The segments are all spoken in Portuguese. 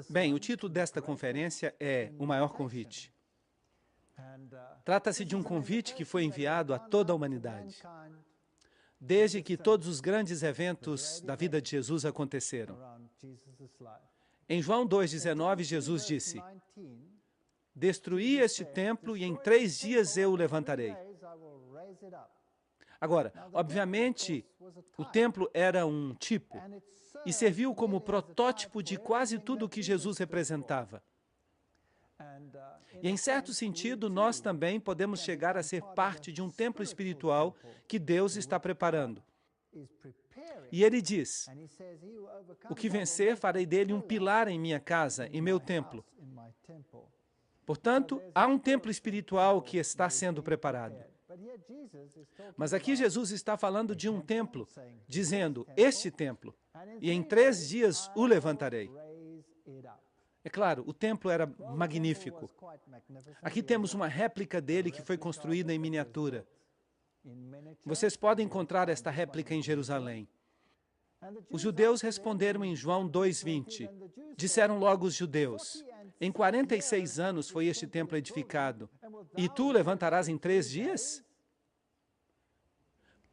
Bem, o título desta conferência é O Maior Convite. Trata-se de um convite que foi enviado a toda a humanidade, desde que todos os grandes eventos da vida de Jesus aconteceram. Em João 2,19, Jesus disse: "Destruí este templo e em 3 dias eu o levantarei." Agora, obviamente, o templo era um tipo e serviu como protótipo de quase tudo o que Jesus representava. E, em certo sentido, nós também podemos chegar a ser parte de um templo espiritual que Deus está preparando. E ele diz: "O que vencer, farei dele um pilar em minha casa, em meu templo." Portanto, há um templo espiritual que está sendo preparado. Mas aqui Jesus está falando de um templo, dizendo, este templo, e em 3 dias o levantarei. É claro, o templo era magnífico. Aqui temos uma réplica dele que foi construída em miniatura. Vocês podem encontrar esta réplica em Jerusalém. Os judeus responderam em João 2,20. Disseram logo os judeus: "Em 46 anos foi este templo edificado, e tu o levantarás em 3 dias?"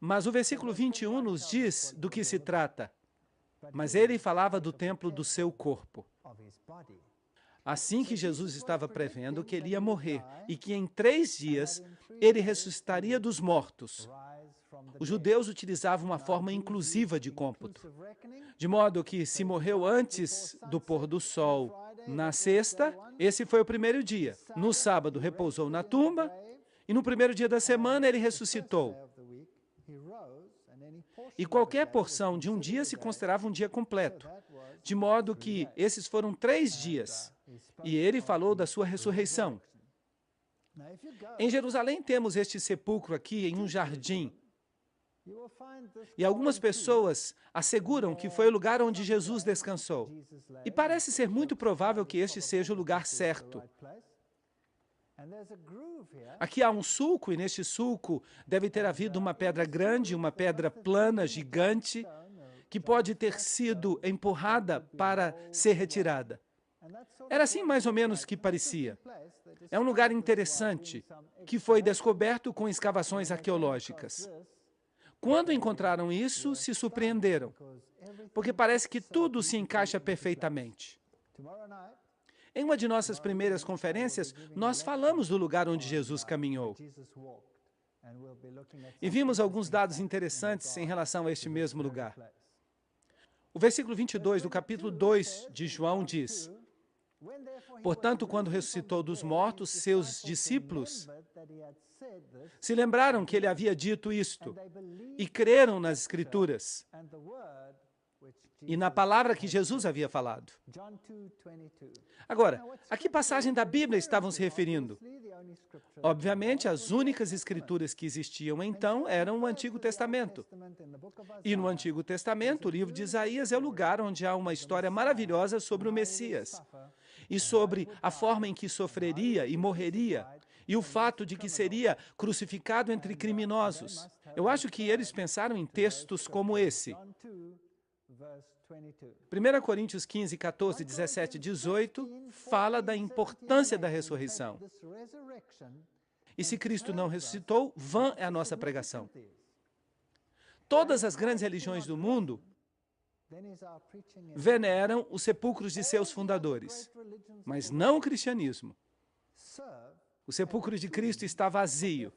Mas o versículo 21 nos diz do que se trata. Mas ele falava do templo do seu corpo. Assim que Jesus estava prevendo que ele ia morrer e que em 3 dias ele ressuscitaria dos mortos. Os judeus utilizavam uma forma inclusiva de cômputo, de modo que se morreu antes do pôr do sol na sexta, esse foi o primeiro dia. No sábado repousou na tumba e no primeiro dia da semana ele ressuscitou. E qualquer porção de um dia se considerava um dia completo, de modo que esses foram 3 dias. E ele falou da sua ressurreição. Em Jerusalém temos este sepulcro aqui em um jardim. E algumas pessoas asseguram que foi o lugar onde Jesus descansou. E parece ser muito provável que este seja o lugar certo. Aqui há um sulco, e neste sulco deve ter havido uma pedra grande, uma pedra plana, gigante, que pode ter sido empurrada para ser retirada. Era assim mais ou menos que parecia. É um lugar interessante, que foi descoberto com escavações arqueológicas. Quando encontraram isso, se surpreenderam, porque parece que tudo se encaixa perfeitamente. Em uma de nossas primeiras conferências, nós falamos do lugar onde Jesus caminhou. E vimos alguns dados interessantes em relação a este mesmo lugar. O versículo 22 do capítulo 2 de João diz: "Portanto, quando ressuscitou dos mortos, seus discípulos se lembraram que ele havia dito isto e creram nas Escrituras e na palavra que Jesus havia falado." Agora, a que passagem da Bíblia estavam se referindo? Obviamente, as únicas escrituras que existiam então eram o Antigo Testamento. E no Antigo Testamento, o livro de Isaías é o lugar onde há uma história maravilhosa sobre o Messias e sobre a forma em que sofreria e morreria, e o fato de que seria crucificado entre criminosos. Eu acho que eles pensaram em textos como esse. 1 Coríntios 15, 14, 17 e 18 fala da importância da ressurreição. E se Cristo não ressuscitou, vã é a nossa pregação. Todas as grandes religiões do mundo veneram os sepulcros de seus fundadores, mas não o cristianismo. O sepulcro de Cristo está vazio.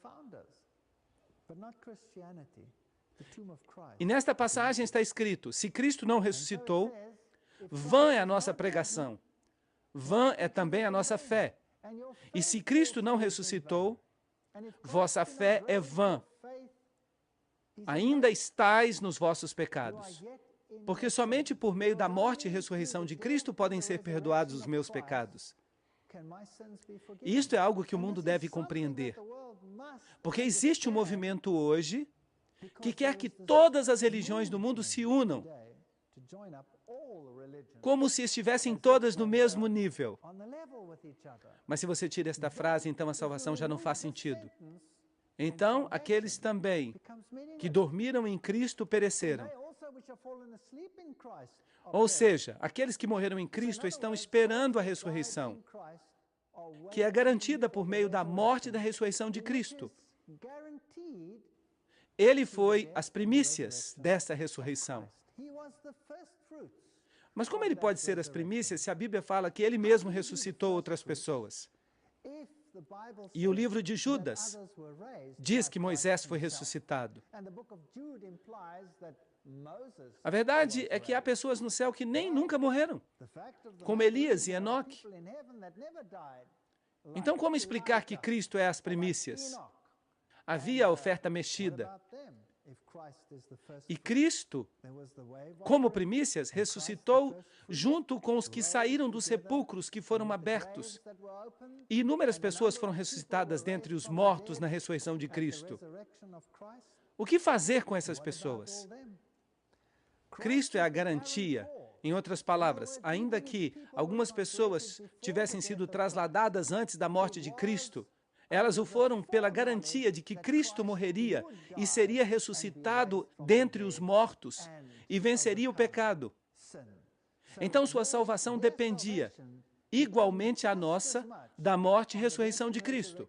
E nesta passagem está escrito: se Cristo não ressuscitou, vã é a nossa pregação, vã é também a nossa fé. E se Cristo não ressuscitou, vossa fé é vã. Ainda estais nos vossos pecados. Porque somente por meio da morte e ressurreição de Cristo podem ser perdoados os meus pecados. E isto é algo que o mundo deve compreender. Porque existe um movimento hoje que quer que todas as religiões do mundo se unam, como se estivessem todas no mesmo nível. Mas se você tira esta frase, então a salvação já não faz sentido. Então, aqueles também que dormiram em Cristo pereceram. Ou seja, aqueles que morreram em Cristo estão esperando a ressurreição, que é garantida por meio da morte e da ressurreição de Cristo. Ele foi as primícias dessa ressurreição. Mas como ele pode ser as primícias se a Bíblia fala que ele mesmo ressuscitou outras pessoas? E o livro de Judas diz que Moisés foi ressuscitado. A verdade é que há pessoas no céu que nem nunca morreram, como Elias e Enoque. Então, como explicar que Cristo é as primícias? Havia a oferta mexida. E Cristo, como primícias, ressuscitou junto com os que saíram dos sepulcros que foram abertos. E inúmeras pessoas foram ressuscitadas dentre os mortos na ressurreição de Cristo. O que fazer com essas pessoas? Cristo é a garantia. Em outras palavras, ainda que algumas pessoas tivessem sido trasladadas antes da morte de Cristo, elas o foram pela garantia de que Cristo morreria e seria ressuscitado dentre os mortos e venceria o pecado. Então sua salvação dependia, igualmente a nossa, da morte e ressurreição de Cristo.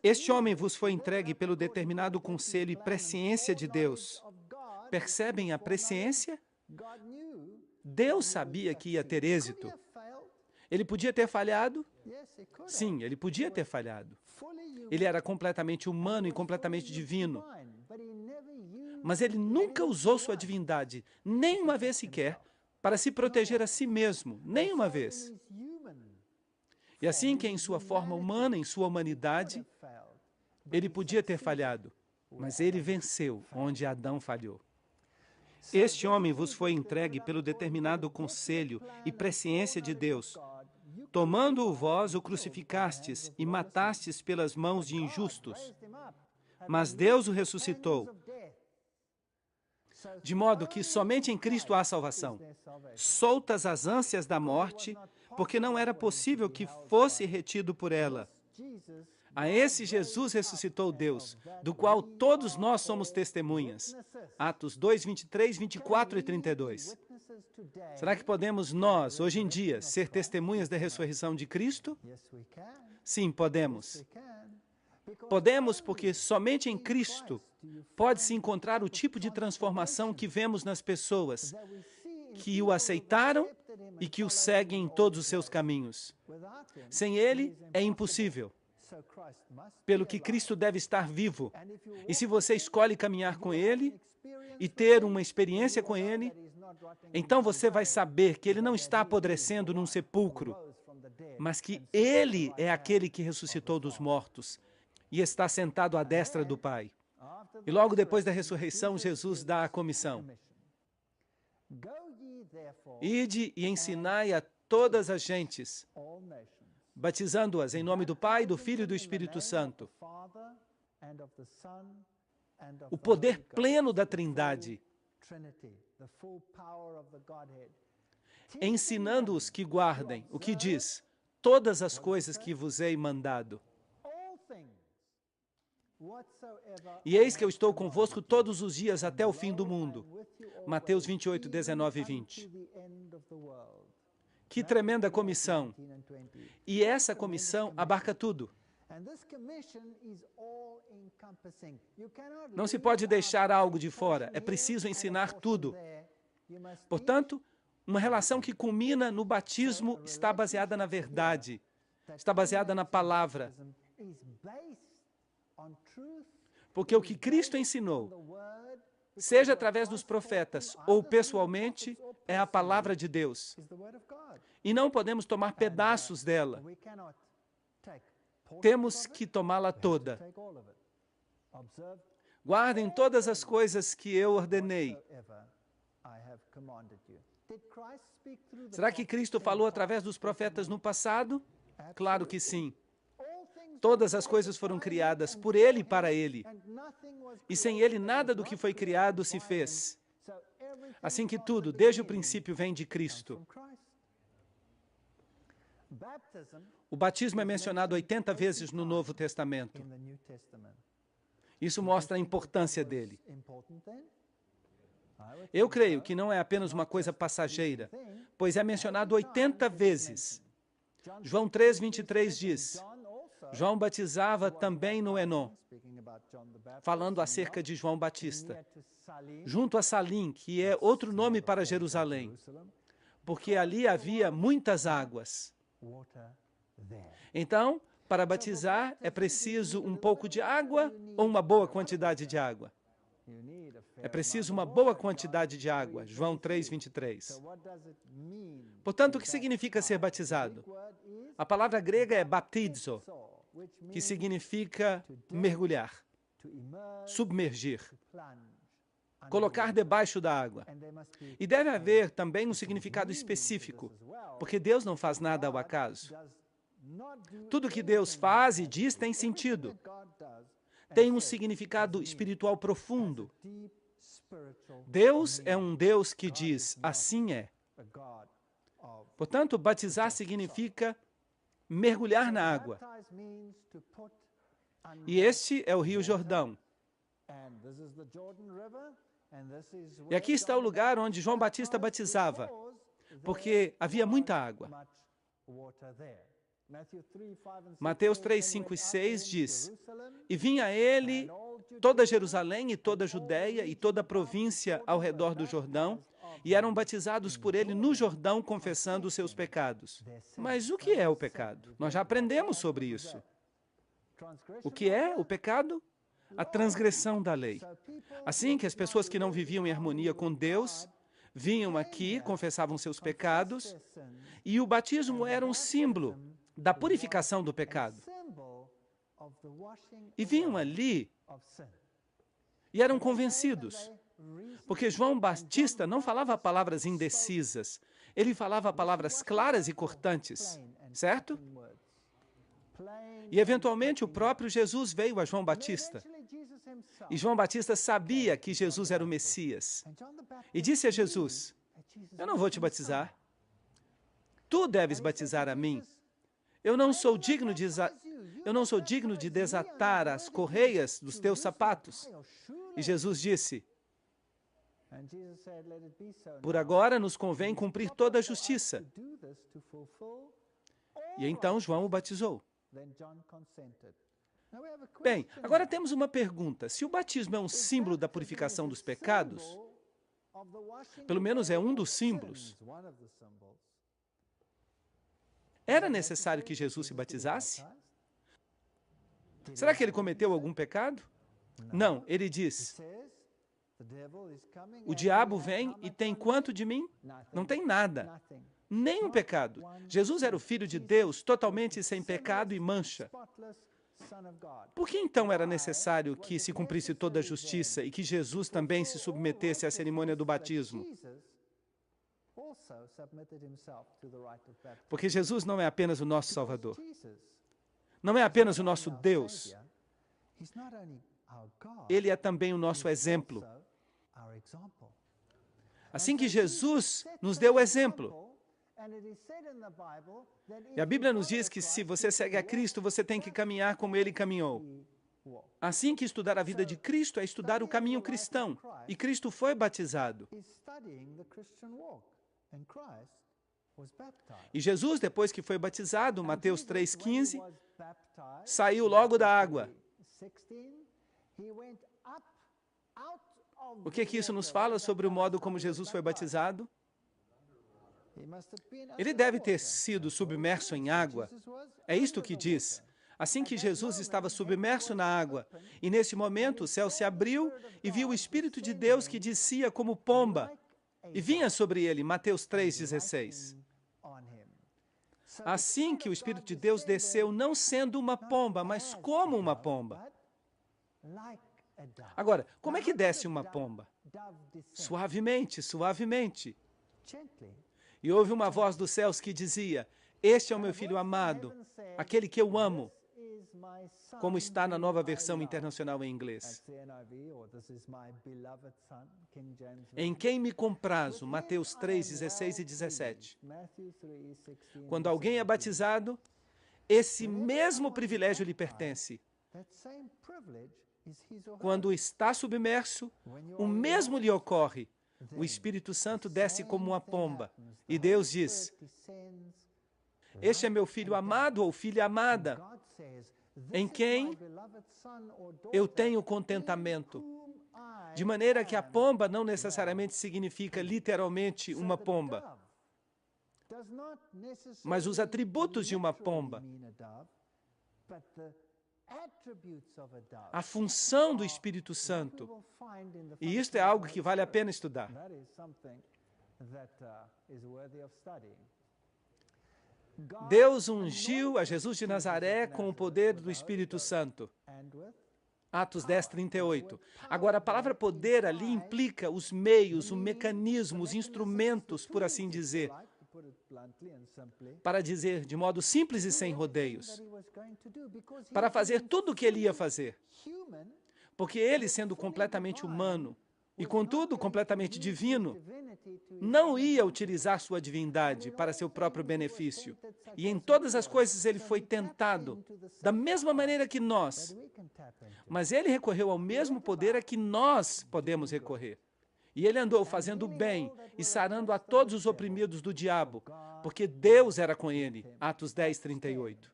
Este homem vos foi entregue pelo determinado conselho e presciência de Deus. Percebem a presciência? Deus sabia que ia ter êxito. Ele podia ter falhado? Sim, ele podia ter falhado. Ele era completamente humano e completamente divino. Mas ele nunca usou sua divindade, nem uma vez sequer, para se proteger a si mesmo, nem uma vez. E assim que em sua forma humana, em sua humanidade, ele podia ter falhado, mas ele venceu onde Adão falhou. Este homem vos foi entregue pelo determinado conselho e presciência de Deus. Tomando-o vós, o crucificastes e matastes pelas mãos de injustos. Mas Deus o ressuscitou, de modo que somente em Cristo há salvação. Soltas as ânsias da morte, porque não era possível que fosse retido por ela. A esse Jesus ressuscitou Deus, do qual todos nós somos testemunhas. Atos 2, 23, 24 e 32. Será que podemos nós, hoje em dia, ser testemunhas da ressurreição de Cristo? Sim, podemos. Podemos porque somente em Cristo pode-se encontrar o tipo de transformação que vemos nas pessoas que o aceitaram e que o seguem em todos os seus caminhos. Sem Ele, é impossível. Pelo que Cristo deve estar vivo. E se você escolhe caminhar com Ele e ter uma experiência com Ele, então você vai saber que Ele não está apodrecendo num sepulcro, mas que Ele é aquele que ressuscitou dos mortos e está sentado à destra do Pai. E logo depois da ressurreição, Jesus dá a comissão. Ide e ensinai a todas as gentes, batizando-as em nome do Pai, do Filho e do Espírito Santo. O poder pleno da Trindade, ensinando-os que guardem o que diz, todas as coisas que vos hei mandado. E eis que eu estou convosco todos os dias até o fim do mundo. Mateus 28, 19 e 20. Que tremenda comissão! E essa comissão abarca tudo. Não se pode deixar algo de fora, é preciso ensinar tudo. Portanto, uma relação que culmina no batismo está baseada na verdade, está baseada na palavra. Porque o que Cristo ensinou, seja através dos profetas ou pessoalmente, é a palavra de Deus. E não podemos tomar pedaços dela. Temos que tomá-la toda. Guardem todas as coisas que eu ordenei. Será que Cristo falou através dos profetas no passado? Claro que sim. Todas as coisas foram criadas por Ele e para Ele. E sem Ele, nada do que foi criado se fez. Assim que tudo, desde o princípio, vem de Cristo. O batismo é mencionado 80 vezes no Novo Testamento. Isso mostra a importância dele. Eu creio que não é apenas uma coisa passageira, pois é mencionado 80 vezes. João 3:23 diz, João batizava também no Enom, falando acerca de João Batista, junto a Salim, que é outro nome para Jerusalém, porque ali havia muitas águas. Então, para batizar, é preciso um pouco de água ou uma boa quantidade de água? É preciso uma boa quantidade de água, João 3:23. Portanto, o que significa ser batizado? A palavra grega é baptizo, que significa mergulhar, submergir, colocar debaixo da água. E deve haver também um significado específico, porque Deus não faz nada ao acaso. Tudo que Deus faz e diz tem sentido. Tem um significado espiritual profundo. Deus é um Deus que diz, assim é. Portanto, batizar significa mergulhar na água. E este é o Rio Jordão. E aqui está o lugar onde João Batista batizava, porque havia muita água. Mateus 3, 5 e 6 diz, e vinha a ele toda Jerusalém e toda a Judéia e toda a província ao redor do Jordão, e eram batizados por ele no Jordão, confessando os seus pecados. Mas o que é o pecado? Nós já aprendemos sobre isso. O que é o pecado? A transgressão da lei. Assim que as pessoas que não viviam em harmonia com Deus vinham aqui, confessavam seus pecados, e o batismo era um símbolo da purificação do pecado. E vinham ali e eram convencidos, porque João Batista não falava palavras indecisas, ele falava palavras claras e cortantes, certo? E eventualmente o próprio Jesus veio a João Batista. E João Batista sabia que Jesus era o Messias. E disse a Jesus, eu não vou te batizar. Tu deves batizar a mim. Eu não sou digno de desatar as correias dos teus sapatos. E Jesus disse, por agora nos convém cumprir toda a justiça. E então João o batizou. Bem, agora temos uma pergunta. Se o batismo é um símbolo da purificação dos pecados, pelo menos é um dos símbolos, era necessário que Jesus se batizasse? Será que ele cometeu algum pecado? Não, ele diz, o diabo vem e tem quanto de mim? Não tem nada. Nenhum pecado. Jesus era o Filho de Deus, totalmente sem pecado e mancha. Por que então era necessário que se cumprisse toda a justiça e que Jesus também se submetesse à cerimônia do batismo? Porque Jesus não é apenas o nosso Salvador. Não é apenas o nosso Deus. Ele é também o nosso exemplo. Assim que Jesus nos deu o exemplo. E a Bíblia nos diz que se você segue a Cristo, você tem que caminhar como Ele caminhou. Assim que estudar a vida de Cristo é estudar o caminho cristão. E Cristo foi batizado. E Jesus, depois que foi batizado, Mateus 3,15, saiu logo da água. O que isso nos fala sobre o modo como Jesus foi batizado? Ele deve ter sido submerso em água. É isto que diz. Assim que Jesus estava submerso na água, e nesse momento o céu se abriu e viu o Espírito de Deus que descia como pomba e vinha sobre ele, Mateus 3,16. Assim que o Espírito de Deus desceu, não sendo uma pomba, mas como uma pomba. Agora, como é que desce uma pomba? Suavemente, suavemente. E houve uma voz dos céus que dizia, este é o meu filho amado, aquele que eu amo, como está na Nova Versão Internacional em inglês. Em quem me comprazo, Mateus 3, 16 e 17. Quando alguém é batizado, esse mesmo privilégio lhe pertence. Quando está submerso, o mesmo lhe ocorre. O Espírito Santo desce como uma pomba. E Deus diz: este é meu filho amado ou filha amada, em quem eu tenho contentamento. De maneira que a pomba não necessariamente significa literalmente uma pomba, mas os atributos de uma pomba. A função do Espírito Santo. E isto é algo que vale a pena estudar. Deus ungiu a Jesus de Nazaré com o poder do Espírito Santo. Atos 10, 38. Agora, a palavra poder ali implica os meios, o mecanismo, os instrumentos, por assim dizer. Para dizer de modo simples e sem rodeios. Para fazer tudo o que ele ia fazer. Porque ele, sendo completamente humano, e contudo completamente divino, não ia utilizar sua divindade para seu próprio benefício. E em todas as coisas ele foi tentado, da mesma maneira que nós. Mas ele recorreu ao mesmo poder a que nós podemos recorrer. E ele andou fazendo bem e sarando a todos os oprimidos do diabo, porque Deus era com ele. Atos 10, 38.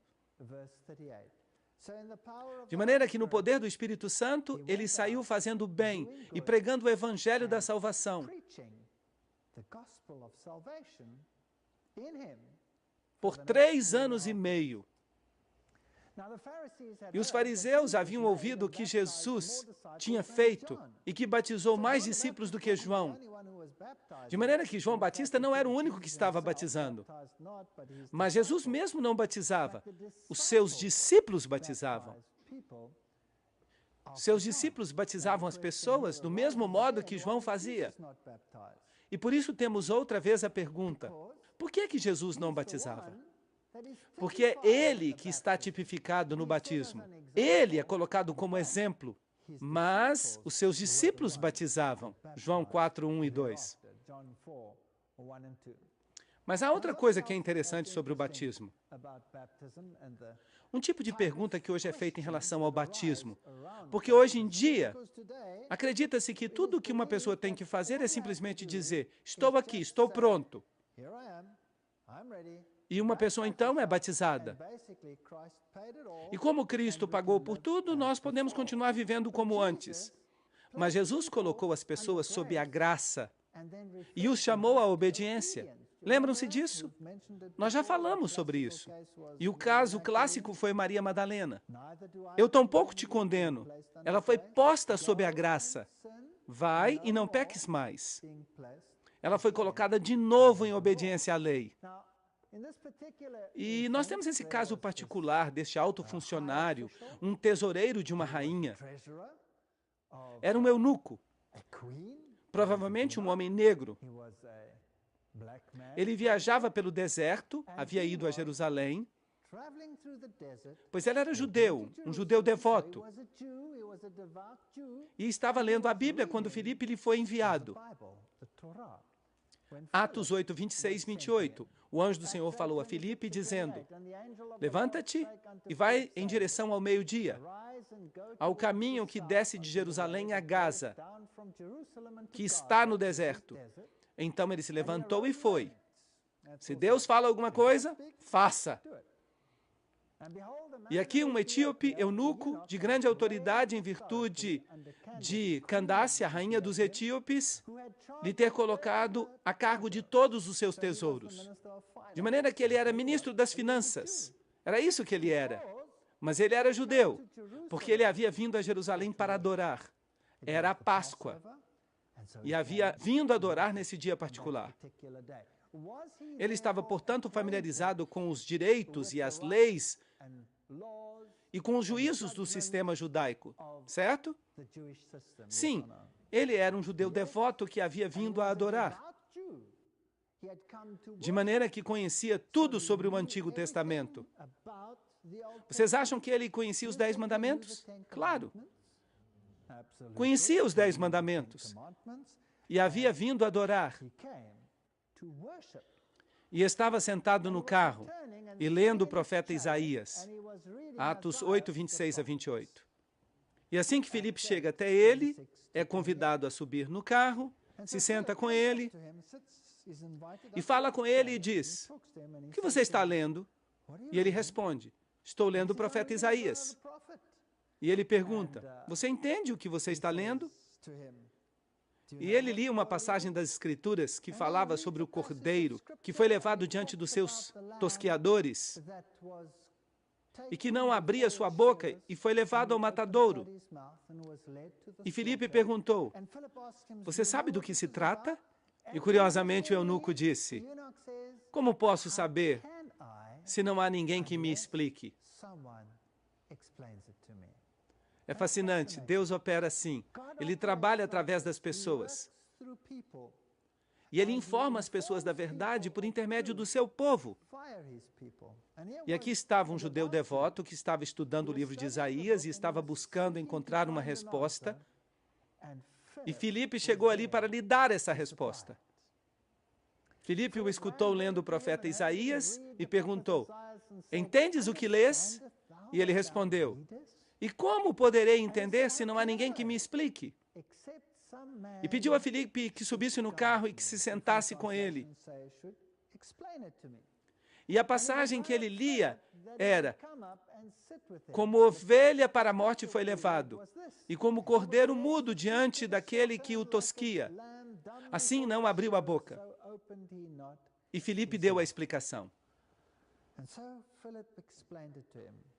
De maneira que no poder do Espírito Santo, ele saiu fazendo bem e pregando o evangelho da salvação. Por 3 anos e meio. E os fariseus haviam ouvido o que Jesus tinha feito e que batizou mais discípulos do que João. De maneira que João Batista não era o único que estava batizando. Mas Jesus mesmo não batizava. Os seus discípulos batizavam. Seus discípulos batizavam as pessoas do mesmo modo que João fazia. E por isso temos outra vez a pergunta: por que Jesus não batizava? Porque é ele que está tipificado no batismo. Ele é colocado como exemplo. Mas os seus discípulos batizavam. João 4, 1 e 2. Mas há outra coisa que é interessante sobre o batismo. Um tipo de pergunta que hoje é feita em relação ao batismo. Porque hoje em dia, acredita-se que tudo o que uma pessoa tem que fazer é simplesmente dizer: estou aqui, estou pronto. E uma pessoa então é batizada. E como Cristo pagou por tudo, nós podemos continuar vivendo como antes. Mas Jesus colocou as pessoas sob a graça e os chamou à obediência. Lembram-se disso? Nós já falamos sobre isso. E o caso clássico foi Maria Madalena. Eu tampouco te condeno. Ela foi posta sob a graça. Vai e não peques mais. Ela foi colocada de novo em obediência à lei. E nós temos esse caso particular deste alto funcionário, um tesoureiro de uma rainha. Era um eunuco, provavelmente um homem negro. Ele viajava pelo deserto, havia ido a Jerusalém, pois ele era judeu, um judeu devoto. E estava lendo a Bíblia quando Filipe lhe foi enviado. Atos 8, 26 e 28. O anjo do Senhor falou a Filipe, dizendo: levanta-te e vai em direção ao meio-dia, ao caminho que desce de Jerusalém a Gaza, que está no deserto. Então ele se levantou e foi. Se Deus fala alguma coisa, faça. E aqui um etíope, eunuco, de grande autoridade em virtude de Candace, a rainha dos etíopes, lhe ter colocado a cargo de todos os seus tesouros. De maneira que ele era ministro das finanças. Era isso que ele era. Mas ele era judeu, porque ele havia vindo a Jerusalém para adorar. Era a Páscoa. E havia vindo adorar nesse dia particular. Ele estava, portanto, familiarizado com os direitos e as leis e com os juízos do sistema judaico, certo? Sim, ele era um judeu devoto que havia vindo a adorar. De maneira que conhecia tudo sobre o Antigo Testamento. Vocês acham que ele conhecia os 10 mandamentos? Claro. Conhecia os 10 mandamentos. E havia vindo adorar. E estava sentado no carro e lendo o profeta Isaías. Atos 8, 26 a 28. E assim que Filipe chega até ele, é convidado a subir no carro, se senta com ele e fala com ele e diz: o que você está lendo? E ele responde: estou lendo o profeta Isaías. E ele pergunta: você entende o que você está lendo? E ele lia uma passagem das Escrituras que falava sobre o cordeiro que foi levado diante dos seus tosquiadores e que não abria sua boca e foi levado ao matadouro. E Filipe perguntou: você sabe do que se trata? E curiosamente o eunuco disse: como posso saber se não há ninguém que me explique? É fascinante, Deus opera assim. Ele trabalha através das pessoas. E ele informa as pessoas da verdade por intermédio do seu povo. E aqui estava um judeu devoto que estava estudando o livro de Isaías e estava buscando encontrar uma resposta. E Filipe chegou ali para lhe dar essa resposta. Filipe o escutou lendo o profeta Isaías e perguntou: entendes o que lês? E ele respondeu: e como poderei entender se não há ninguém que me explique? E pediu a Filipe que subisse no carro e que se sentasse com ele. E a passagem que ele lia era: como ovelha para a morte foi levado, e como cordeiro mudo diante daquele que o tosquia, assim não abriu a boca. E Filipe deu a explicação.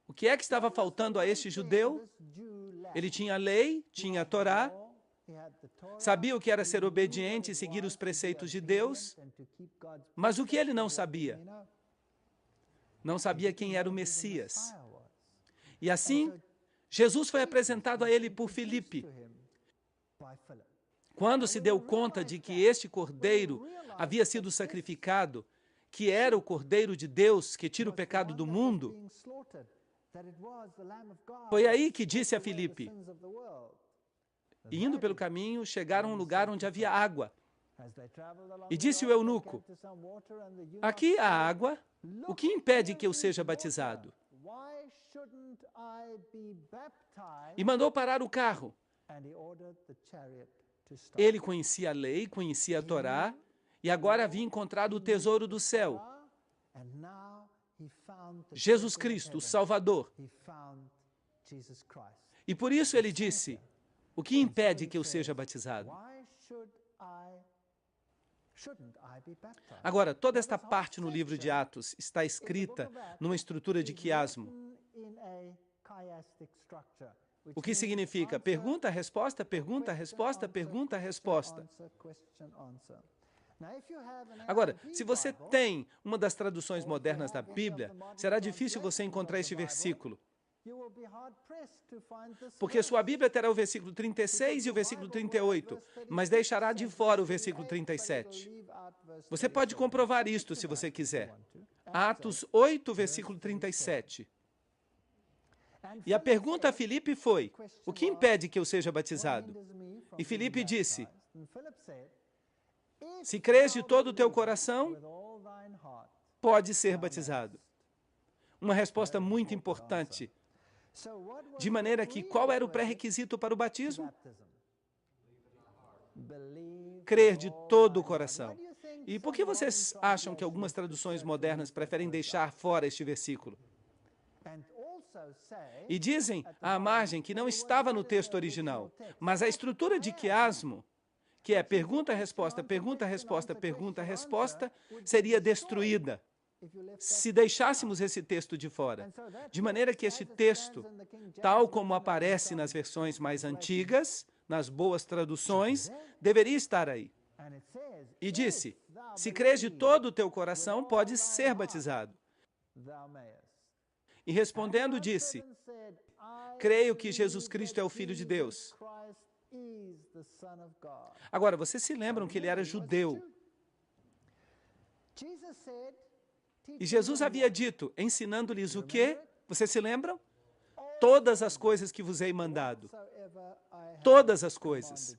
O que é que estava faltando a este judeu? Ele tinha a lei, tinha a Torá, sabia o que era ser obediente e seguir os preceitos de Deus, mas o que ele não sabia? Não sabia quem era o Messias. E assim, Jesus foi apresentado a ele por Filipe. Quando se deu conta de que este cordeiro havia sido sacrificado, que era o Cordeiro de Deus que tira o pecado do mundo, foi aí que disse a Filipe. E indo pelo caminho, chegaram a um lugar onde havia água. E disse o eunuco: aqui há água, o que impede que eu seja batizado? E mandou parar o carro. Ele conhecia a lei, conhecia a Torá, e agora havia encontrado o tesouro do céu. Jesus Cristo, o Salvador. E por isso ele disse: o que impede que eu seja batizado? Agora, toda esta parte no livro de Atos está escrita numa estrutura de quiasmo. O que significa pergunta, resposta, pergunta, resposta, pergunta, resposta. Agora, se você tem uma das traduções modernas da Bíblia, será difícil você encontrar este versículo. Porque sua Bíblia terá o versículo 36 e o versículo 38, mas deixará de fora o versículo 37. Você pode comprovar isto se você quiser. Atos 8, versículo 37. E a pergunta a Filipe foi: o que impede que eu seja batizado? E Filipe disse: se crês de todo o teu coração, pode ser batizado. Uma resposta muito importante. De maneira que, qual era o pré-requisito para o batismo? Crer de todo o coração. E por que vocês acham que algumas traduções modernas preferem deixar fora este versículo? E dizem à margem que não estava no texto original, mas a estrutura de quiasmo, que é pergunta, resposta, pergunta, resposta, pergunta, resposta, seria destruída se deixássemos esse texto de fora. De maneira que este texto, tal como aparece nas versões mais antigas, nas boas traduções, deveria estar aí. E disse: se crês de todo o teu coração, podes ser batizado. E respondendo disse: creio que Jesus Cristo é o Filho de Deus. Agora, vocês se lembram que ele era judeu. E Jesus havia dito, ensinando-lhes o quê? Vocês se lembram? Todas as coisas que vos hei mandado. Todas as coisas.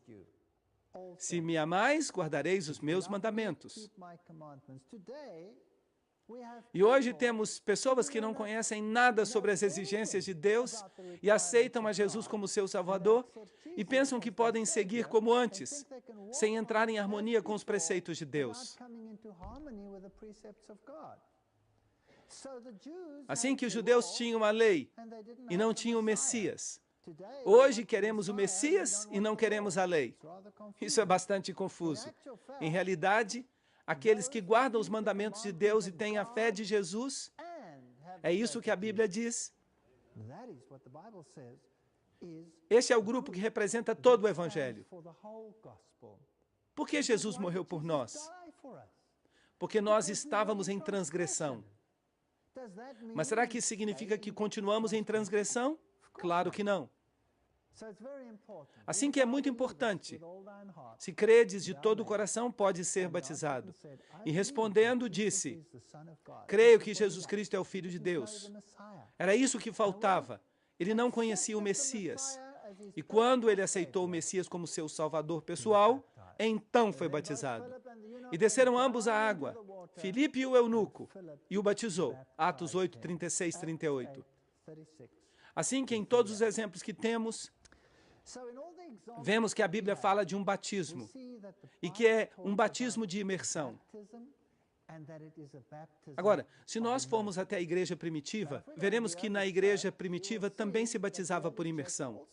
Se me amais, guardareis os meus mandamentos. E hoje temos pessoas que não conhecem nada sobre as exigências de Deus e aceitam a Jesus como seu Salvador e pensam que podem seguir como antes, sem entrar em harmonia com os preceitos de Deus. Assim que os judeus tinham a lei e não tinham o Messias. Hoje queremos o Messias e não queremos a lei. Isso é bastante confuso. Em realidade, aqueles que guardam os mandamentos de Deus e têm a fé de Jesus, é isso que a Bíblia diz. Este é o grupo que representa todo o Evangelho. Por que Jesus morreu por nós? Porque nós estávamos em transgressão. Mas será que isso significa que continuamos em transgressão? Claro que não. Assim que é muito importante, se credes de todo o coração, pode ser batizado. E respondendo, disse, creio que Jesus Cristo é o Filho de Deus. Era isso que faltava. Ele não conhecia o Messias. E quando ele aceitou o Messias como seu salvador pessoal, então foi batizado. E desceram ambos à água, Filipe e o eunuco, e o batizou. Atos 8, 36, 38. Assim que em todos os exemplos que temos, vemos que a Bíblia fala de um batismo, e que é um batismo de imersão. Agora, se nós formos até a igreja primitiva, veremos que na igreja primitiva também se batizava por imersão.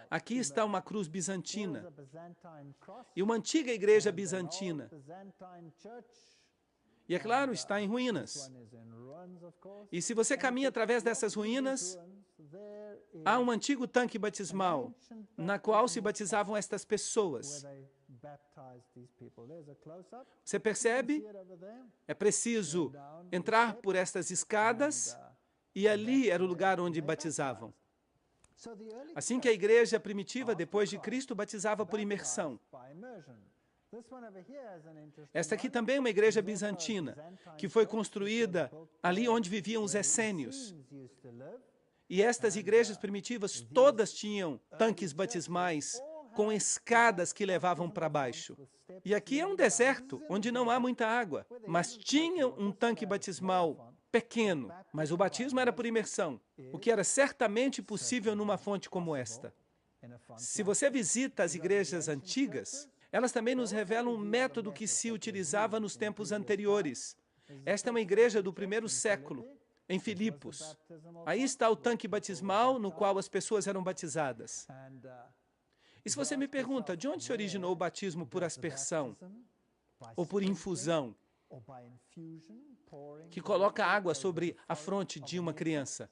Aqui está uma cruz bizantina e uma antiga igreja bizantina. E é claro, está em ruínas. E se você caminha através dessas ruínas, há um antigo tanque batismal, na qual se batizavam estas pessoas. Você percebe? É preciso entrar por estas escadas, e ali era o lugar onde batizavam. Assim que a igreja primitiva, depois de Cristo, batizava por imersão. Esta aqui também é uma igreja bizantina, que foi construída ali onde viviam os essênios. E estas igrejas primitivas todas tinham tanques batismais com escadas que levavam para baixo. E aqui é um deserto, onde não há muita água, mas tinham um tanque batismal pequeno, mas o batismo era por imersão, o que era certamente possível numa fonte como esta. Se você visita as igrejas antigas, elas também nos revelam um método que se utilizava nos tempos anteriores. Esta é uma igreja do primeiro século, em Filipos. Aí está o tanque batismal no qual as pessoas eram batizadas. E se você me pergunta, de onde se originou o batismo por aspersão ou por infusão, que coloca água sobre a fronte de uma criança?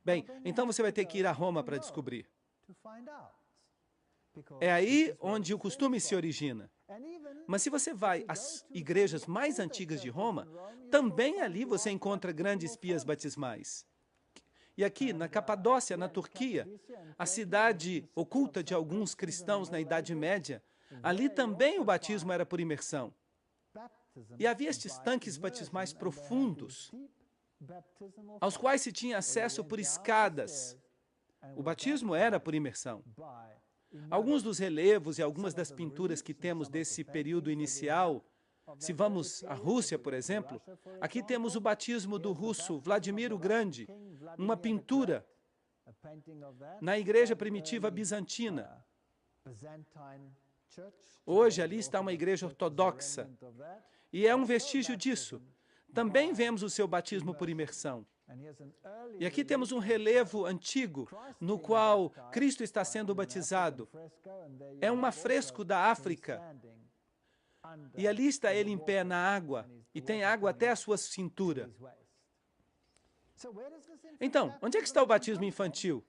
Bem, então você vai ter que ir a Roma para descobrir. É aí onde o costume se origina. Mas se você vai às igrejas mais antigas de Roma, também ali você encontra grandes pias batismais. E aqui, na Capadócia, na Turquia, a cidade oculta de alguns cristãos na Idade Média, ali também o batismo era por imersão. E havia estes tanques batismais profundos, aos quais se tinha acesso por escadas. O batismo era por imersão. Alguns dos relevos e algumas das pinturas que temos desse período inicial, se vamos à Rússia, por exemplo, aqui temos o batismo do russo Vladimir o Grande, uma pintura na igreja primitiva bizantina. Hoje ali está uma igreja ortodoxa, e é um vestígio disso. Também vemos o seu batismo por imersão. E aqui temos um relevo antigo, no qual Cristo está sendo batizado. É um afresco da África. E ali está ele em pé na água, e tem água até a sua cintura. Então, onde é que está o batismo infantil?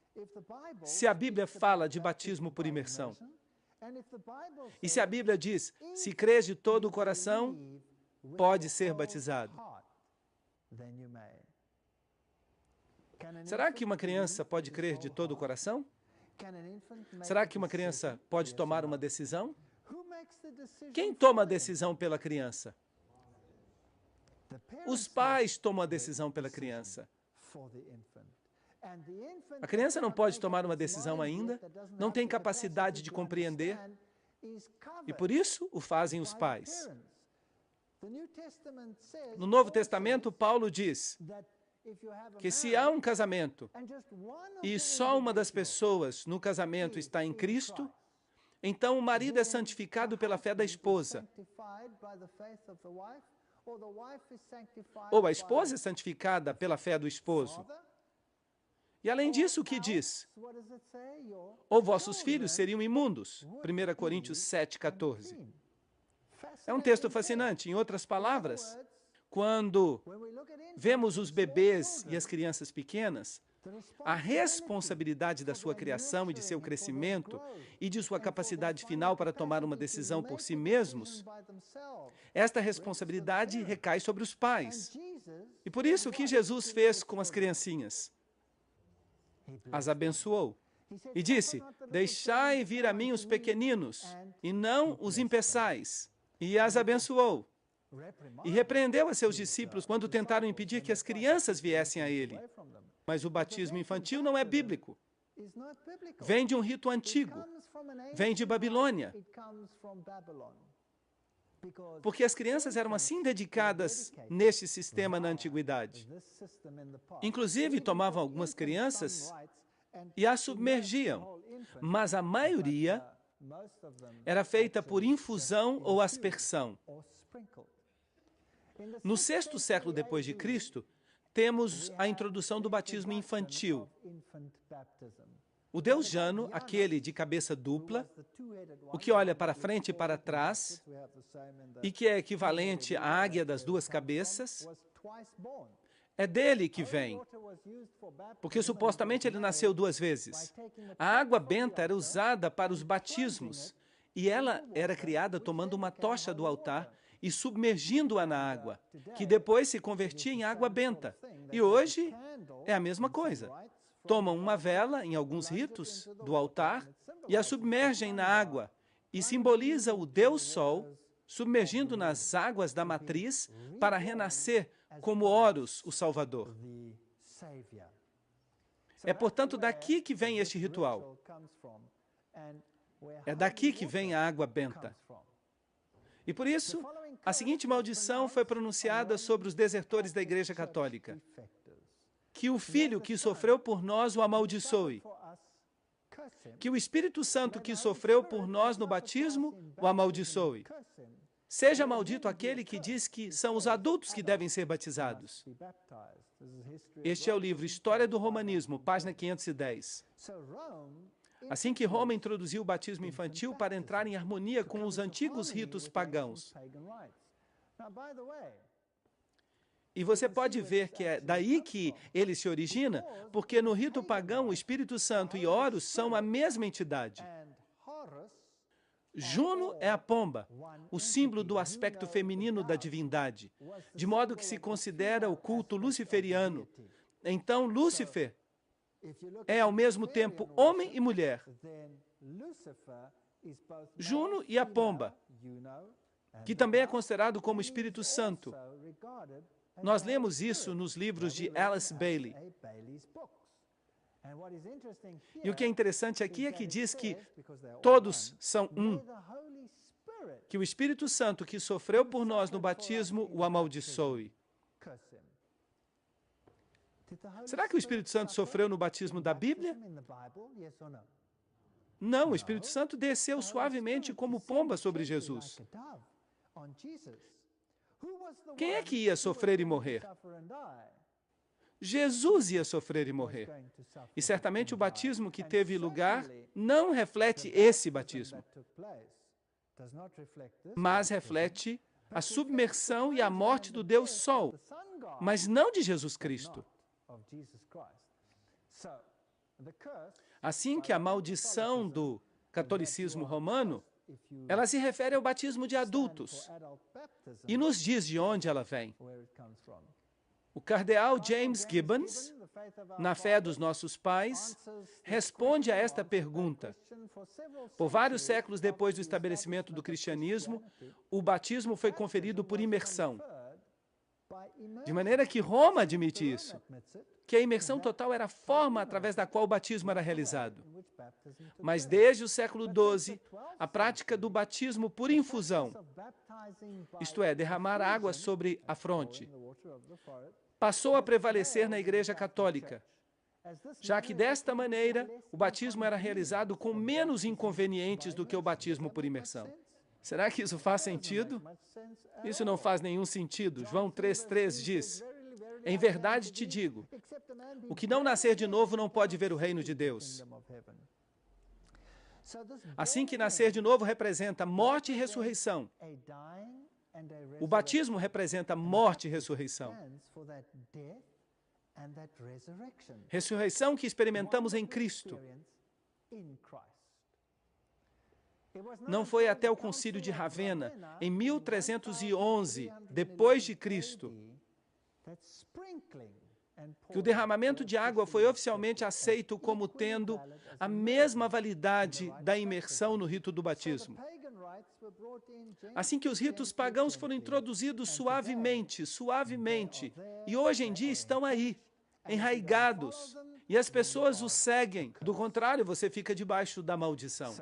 Se a Bíblia fala de batismo por imersão. E se a Bíblia diz, se crês de todo o coração, pode ser batizado. Será que uma criança pode crer de todo o coração? Será que uma criança pode tomar uma decisão? Quem toma a decisão pela criança? Os pais tomam a decisão pela criança. A criança não pode tomar uma decisão ainda, não tem capacidade de compreender, e por isso o fazem os pais. No Novo Testamento, Paulo diz que se há um casamento e só uma das pessoas no casamento está em Cristo, então o marido é santificado pela fé da esposa. Ou a esposa é santificada pela fé do esposo. E além disso, o que diz? Ou vossos filhos seriam imundos. 1 Coríntios 7,14. É um texto fascinante. Em outras palavras, quando vemos os bebês e as crianças pequenas, a responsabilidade da sua criação e de seu crescimento e de sua capacidade final para tomar uma decisão por si mesmos, esta responsabilidade recai sobre os pais. E por isso, o que Jesus fez com as criancinhas? As abençoou. E disse, deixai vir a mim os pequeninos, e não os impeçais. E as abençoou. E repreendeu a seus discípulos quando tentaram impedir que as crianças viessem a ele. Mas o batismo infantil não é bíblico. Vem de um rito antigo. Vem de Babilônia. Porque as crianças eram assim dedicadas neste sistema na antiguidade. Inclusive, tomavam algumas crianças e as submergiam. Mas a maioria era feita por infusão ou aspersão. No 6º século depois de Cristo, temos a introdução do batismo infantil. O Deus Jano, aquele de cabeça dupla, o que olha para frente e para trás, e que é equivalente à águia das duas cabeças, é dele que vem, porque supostamente ele nasceu 2 vezes. A água benta era usada para os batismos, e ela era criada tomando uma tocha do altar e submergindo-a na água, que depois se convertia em água benta. E hoje é a mesma coisa. Tomam uma vela, em alguns ritos, do altar, e a submergem na água, e simboliza o Deus Sol, submergindo nas águas da matriz, para renascer como Horus, o Salvador. É, portanto, daqui que vem este ritual. É daqui que vem a água benta. E por isso, a seguinte maldição foi pronunciada sobre os desertores da Igreja Católica. Que o Filho que sofreu por nós o amaldiçoe. Que o Espírito Santo que sofreu por nós no batismo o amaldiçoe. Seja maldito aquele que diz que são os adultos que devem ser batizados. Este é o livro História do Romanismo, página 510. Assim que Roma introduziu o batismo infantil para entrar em harmonia com os antigos ritos pagãos. E você pode ver que é daí que ele se origina, porque no rito pagão o Espírito Santo e Horus são a mesma entidade. Juno é a pomba, o símbolo do aspecto feminino da divindade, de modo que se considera o culto luciferiano. Então, Lúcifer é ao mesmo tempo homem e mulher. Juno e a pomba, que também é considerado como Espírito Santo. Nós lemos isso nos livros de Alice Bailey. E o que é interessante aqui é que diz que todos são um. Que o Espírito Santo que sofreu por nós no batismo o amaldiçoe. Será que o Espírito Santo sofreu no batismo da Bíblia? Não, o Espírito Santo desceu suavemente como pomba sobre Jesus. Quem é que ia sofrer e morrer? Jesus ia sofrer e morrer. E certamente o batismo que teve lugar não reflete esse batismo, mas reflete a submersão e a morte do Deus Sol, mas não de Jesus Cristo. Assim que a maldição do catolicismo romano, ela se refere ao batismo de adultos e nos diz de onde ela vem. O cardeal James Gibbons, na fé dos nossos pais, responde a esta pergunta. Por vários séculos depois do estabelecimento do cristianismo, o batismo foi conferido por imersão. De maneira que Roma admite isso, que a imersão total era a forma através da qual o batismo era realizado. Mas desde o século XII, a prática do batismo por infusão, isto é, derramar água sobre a fronte, passou a prevalecer na Igreja Católica, já que desta maneira o batismo era realizado com menos inconvenientes do que o batismo por imersão. Será que isso faz sentido? Isso não faz nenhum sentido. João 3,3 diz: em verdade te digo, o que não nascer de novo não pode ver o reino de Deus. Assim que nascer de novo representa morte e ressurreição, o batismo representa morte e ressurreição. Ressurreição que experimentamos em Cristo. Não foi até o Concílio de Ravenna, em 1311, depois de Cristo, que o derramamento de água foi oficialmente aceito como tendo a mesma validade da imersão no rito do batismo. Assim que os ritos pagãos foram introduzidos suavemente, e hoje em dia estão aí, enraigados, e as pessoas os seguem. Do contrário, você fica debaixo da maldição.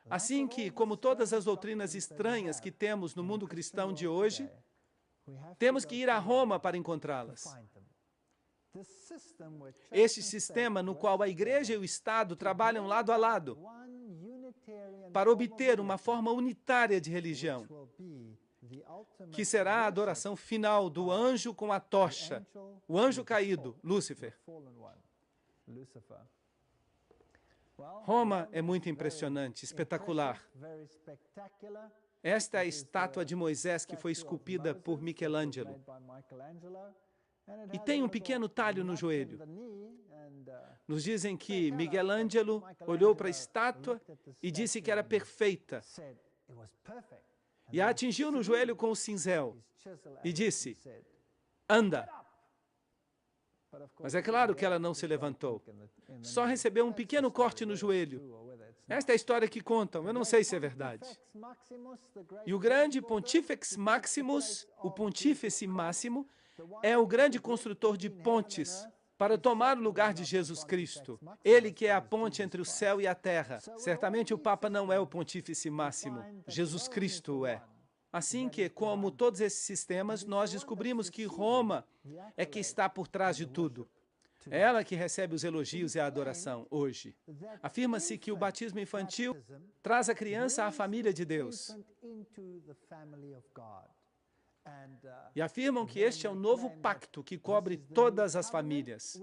Assim que, como todas as doutrinas estranhas que temos no mundo cristão de hoje, temos que ir a Roma para encontrá-las. Este sistema no qual a Igreja e o Estado trabalham lado a lado para obter uma forma unitária de religião, que será a adoração final do anjo com a tocha, o anjo caído, Lúcifer. Roma é muito impressionante, espetacular. Esta é a estátua de Moisés que foi esculpida por Michelangelo. E tem um pequeno talho no joelho. Nos dizem que Michelangelo olhou para a estátua e disse que era perfeita. E a atingiu no joelho com o cinzel e disse: anda. Mas é claro que ela não se levantou. Só recebeu um pequeno corte no joelho. Esta é a história que contam, eu não sei se é verdade. E o grande Pontifex Maximus, o Pontífice Máximo, é o grande construtor de pontes para tomar o lugar de Jesus Cristo. Ele que é a ponte entre o céu e a terra. Certamente o Papa não é o Pontífice Máximo, Jesus Cristo é. Assim que, como todos esses sistemas, nós descobrimos que Roma é que está por trás de tudo. É ela que recebe os elogios e a adoração hoje. Afirma-se que o batismo infantil traz a criança à família de Deus. E afirmam que este é o novo pacto que cobre todas as famílias.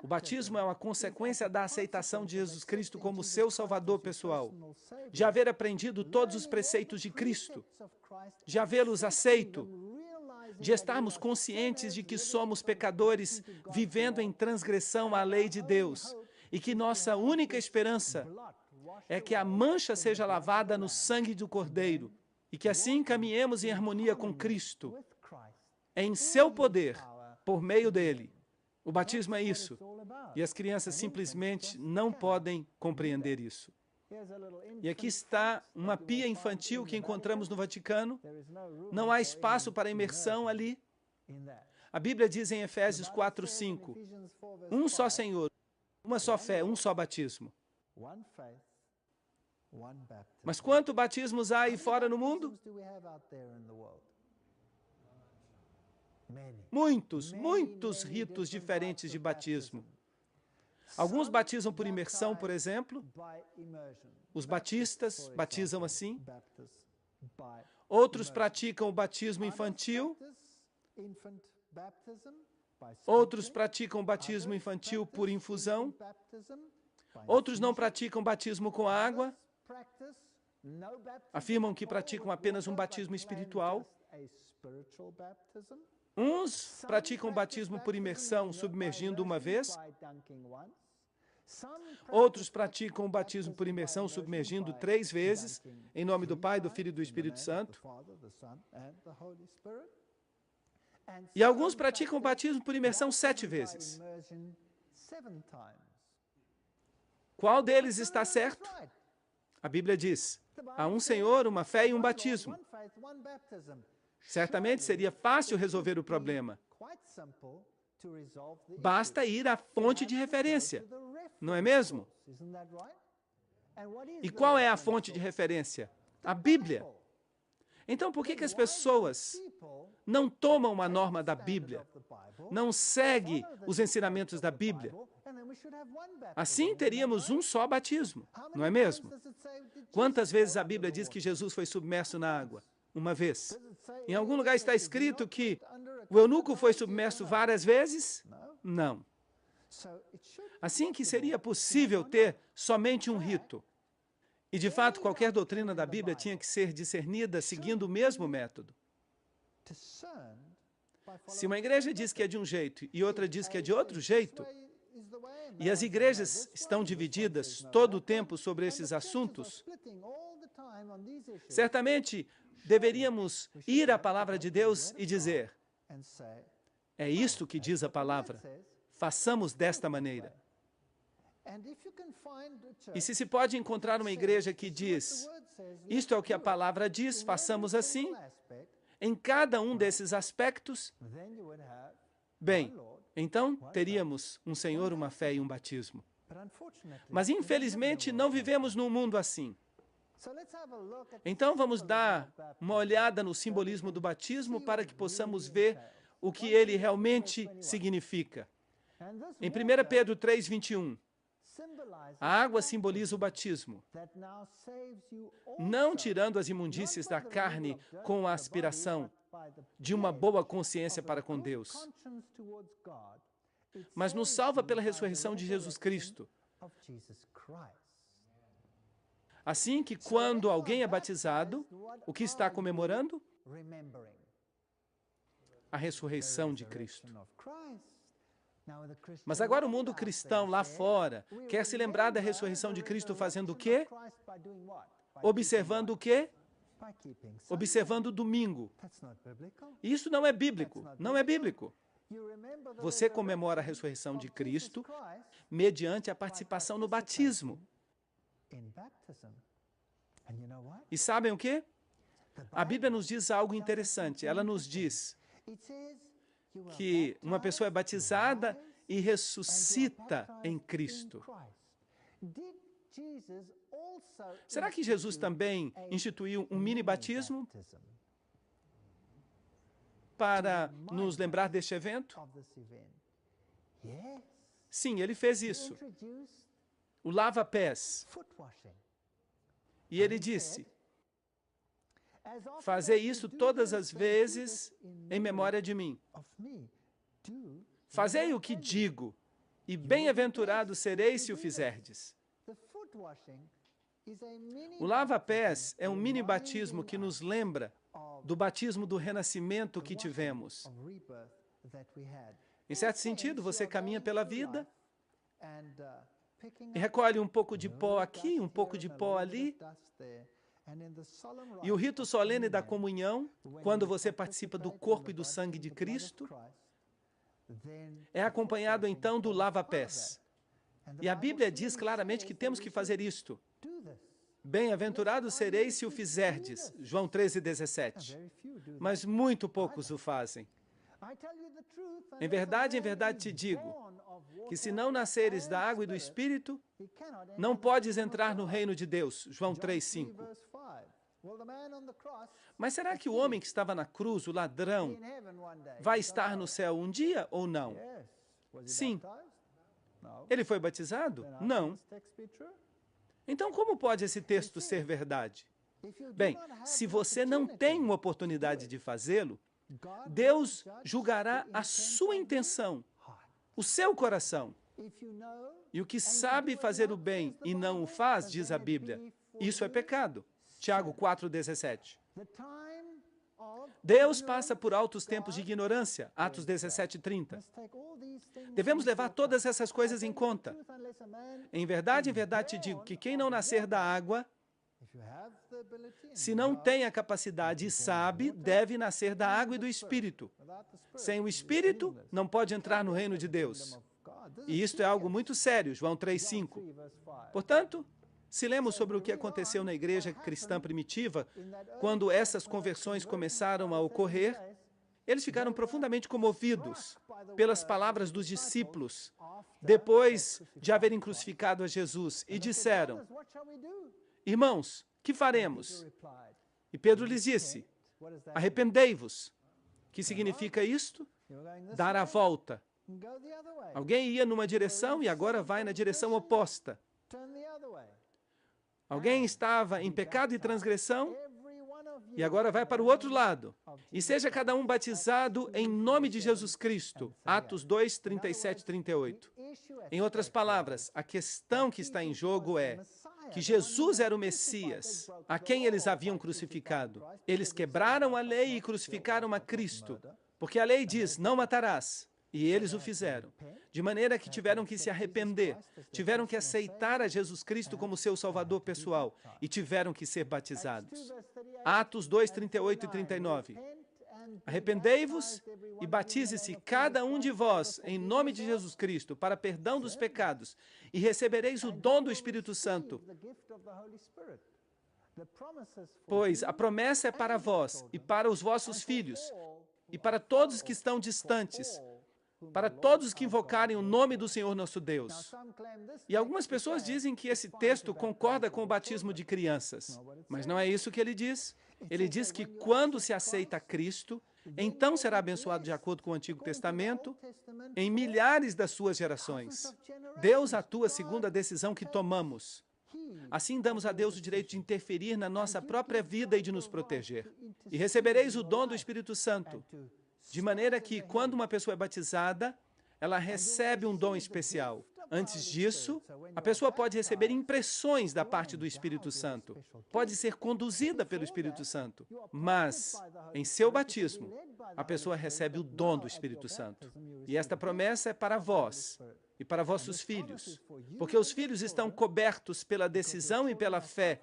O batismo é uma consequência da aceitação de Jesus Cristo como seu Salvador pessoal, de haver aprendido todos os preceitos de Cristo, de havê-los aceito, de estarmos conscientes de que somos pecadores vivendo em transgressão à lei de Deus e que nossa única esperança é que a mancha seja lavada no sangue do Cordeiro e que assim caminhemos em harmonia com Cristo, em seu poder, por meio dele. O batismo é isso, e as crianças simplesmente não podem compreender isso. E aqui está uma pia infantil que encontramos no Vaticano. Não há espaço para imersão ali. A Bíblia diz em Efésios 4:5, um só Senhor, uma só fé, um só batismo. Mas quantos batismos há aí fora no mundo? Muitos ritos diferentes de batismo. Alguns batizam por imersão, por exemplo. Os batistas batizam assim. Outros praticam o batismo infantil. Outros praticam o batismo infantil por infusão. Outros não praticam batismo com água. Afirmam que praticam apenas um batismo espiritual. Uns praticam batismo por imersão, submergindo uma vez. Outros praticam o batismo por imersão, submergindo 3 vezes, em nome do Pai, do Filho e do Espírito Santo. E alguns praticam o batismo por imersão 7 vezes. Qual deles está certo? A Bíblia diz, Há um Senhor, uma fé e um batismo. Certamente seria fácil resolver o problema. Basta ir à fonte de referência, não é mesmo? E qual é a fonte de referência? A Bíblia. Então, por que as pessoas não tomam uma norma da Bíblia, não seguem os ensinamentos da Bíblia? Assim teríamos um só batismo, não é mesmo? Quantas vezes a Bíblia diz que Jesus foi submerso na água? Uma vez. Em algum lugar está escrito que o eunuco foi submerso várias vezes? Não. Assim que seria possível ter somente um rito. E, de fato, qualquer doutrina da Bíblia tinha que ser discernida seguindo o mesmo método. Se uma igreja diz que é de um jeito e outra diz que é de outro jeito, e as igrejas estão divididas todo o tempo sobre esses assuntos, certamente deveríamos ir à palavra de Deus e dizer: é isto que diz a palavra, façamos desta maneira. E se pode encontrar uma igreja que diz, isto é o que a palavra diz, façamos assim, em cada um desses aspectos, bem, então teríamos um Senhor, uma fé e um batismo. Mas, infelizmente, não vivemos num mundo assim. Então, vamos dar uma olhada no simbolismo do batismo para que possamos ver o que ele realmente significa. Em 1 Pedro 3:21, a água simboliza o batismo, não tirando as imundícies da carne com a aspiração de uma boa consciência para com Deus, mas nos salva pela ressurreição de Jesus Cristo. Assim que quando alguém é batizado, o que está comemorando? A ressurreição de Cristo. Mas agora o mundo cristão lá fora quer se lembrar da ressurreição de Cristo fazendo o quê? Observando o quê? Observando o domingo. Isso não é bíblico, não é bíblico. Você comemora a ressurreição de Cristo mediante a participação no batismo. E sabem o quê? A Bíblia nos diz algo interessante. Ela nos diz que uma pessoa é batizada e ressuscita em Cristo. Será que Jesus também instituiu um mini-batismo para nos lembrar deste evento? Sim, ele fez isso. O lava-pés. E ele disse: fazei isso todas as vezes em memória de mim. Fazei o que digo, e bem-aventurado sereis se o fizerdes. O lava-pés é um mini-batismo que nos lembra do batismo do renascimento que tivemos. Em certo sentido, você caminha pela vida e recolhe um pouco de pó aqui, um pouco de pó ali. E o rito solene da comunhão, quando você participa do corpo e do sangue de Cristo, é acompanhado então do lava-pés. E a Bíblia diz claramente que temos que fazer isto. Bem-aventurados sereis se o fizerdes, João 13:17. Mas muito poucos o fazem. Em verdade te digo, que se não nasceres da água e do Espírito, não podes entrar no reino de Deus, João 3:5. Mas será que o homem que estava na cruz, o ladrão, vai estar no céu um dia ou não? Sim. Ele foi batizado? Não. Então, como pode esse texto ser verdade? Bem, se você não tem uma oportunidade de fazê-lo, Deus julgará a sua intenção, o seu coração. E o que sabe fazer o bem e não o faz, diz a Bíblia, isso é pecado. Tiago 4:17. Deus passa por altos tempos de ignorância, Atos 17:30. Devemos levar todas essas coisas em conta. Em verdade te digo que quem não nascer da água, se não tem a capacidade e sabe, deve nascer da água e do Espírito. Sem o Espírito, não pode entrar no reino de Deus. E isto é algo muito sério, João 3:5. Portanto, Se lemos sobre o que aconteceu na igreja cristã primitiva, quando essas conversões começaram a ocorrer, eles ficaram profundamente comovidos pelas palavras dos discípulos, depois de haverem crucificado a Jesus, e disseram: irmãos, que faremos? E Pedro lhes disse: arrependei-vos. Que significa isto? Dar a volta. Alguém ia numa direção e agora vai na direção oposta. Alguém estava em pecado e transgressão e agora vai para o outro lado. E seja cada um batizado em nome de Jesus Cristo. Atos 2, 37 e 38. Em outras palavras, a questão que está em jogo é que Jesus era o Messias, a quem eles haviam crucificado. Eles quebraram a lei e crucificaram a Cristo, porque a lei diz: não matarás. E eles o fizeram, de maneira que tiveram que se arrepender, tiveram que aceitar a Jesus Cristo como seu Salvador pessoal e tiveram que ser batizados. Atos 2, 38 e 39. Arrependei-vos e batize-se cada um de vós em nome de Jesus Cristo para perdão dos pecados e recebereis o dom do Espírito Santo. Pois a promessa é para vós e para os vossos filhos e para todos que estão distantes, para todos que invocarem o nome do Senhor nosso Deus. E algumas pessoas dizem que esse texto concorda com o batismo de crianças, mas não é isso que ele diz. Ele diz que quando se aceita Cristo, então será abençoado de acordo com o Antigo Testamento em milhares das suas gerações. Deus atua segundo a decisão que tomamos. Assim damos a Deus o direito de interferir na nossa própria vida e de nos proteger. E recebereis o dom do Espírito Santo, de maneira que, quando uma pessoa é batizada, ela recebe um dom especial. Antes disso, a pessoa pode receber impressões da parte do Espírito Santo. Pode ser conduzida pelo Espírito Santo. Mas, em seu batismo, a pessoa recebe o dom do Espírito Santo. E esta promessa é para vós e para vossos filhos, porque os filhos estão cobertos pela decisão e pela fé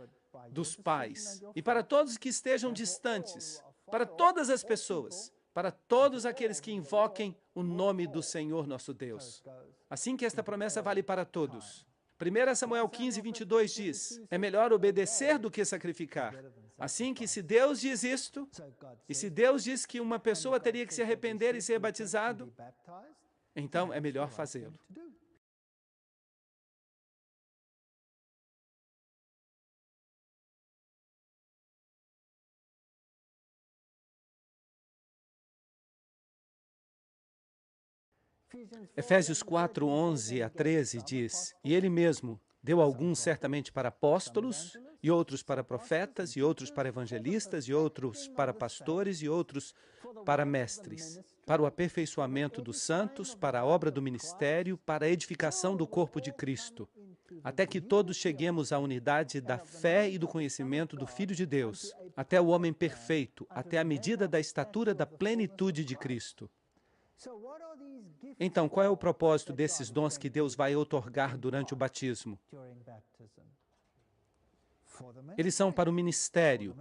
dos pais. E para todos que estejam distantes, para todas as pessoas, para todos aqueles que invoquem o nome do Senhor nosso Deus. Assim que esta promessa vale para todos. 1 Samuel 15, 22 diz: é melhor obedecer do que sacrificar. Assim que se Deus diz isto, e se Deus diz que uma pessoa teria que se arrepender e ser batizado, então é melhor fazê-lo. Efésios 4, 11 a 13 diz: e ele mesmo deu alguns certamente para apóstolos, e outros para profetas, e outros para evangelistas, e outros para pastores, e outros para mestres, para o aperfeiçoamento dos santos, para a obra do ministério, para a edificação do corpo de Cristo, até que todos cheguemos à unidade da fé e do conhecimento do Filho de Deus, até o homem perfeito, até a medida da estatura da plenitude de Cristo. Então, qual é o propósito desses dons que Deus vai outorgar durante o batismo? Eles são para o ministério,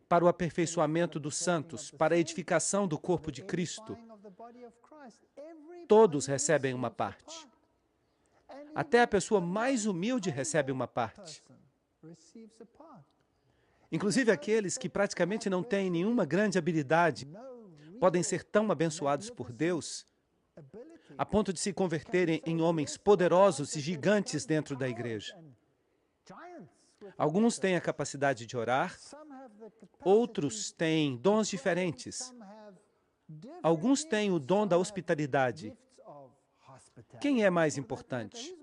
para o aperfeiçoamento dos santos, para a edificação do corpo de Cristo. Todos recebem uma parte. Até a pessoa mais humilde recebe uma parte. Inclusive aqueles que praticamente não têm nenhuma grande habilidade podem ser tão abençoados por Deus a ponto de se converterem em homens poderosos e gigantes dentro da igreja. Alguns têm a capacidade de orar, outros têm dons diferentes. Alguns têm o dom da hospitalidade. Quem é mais importante?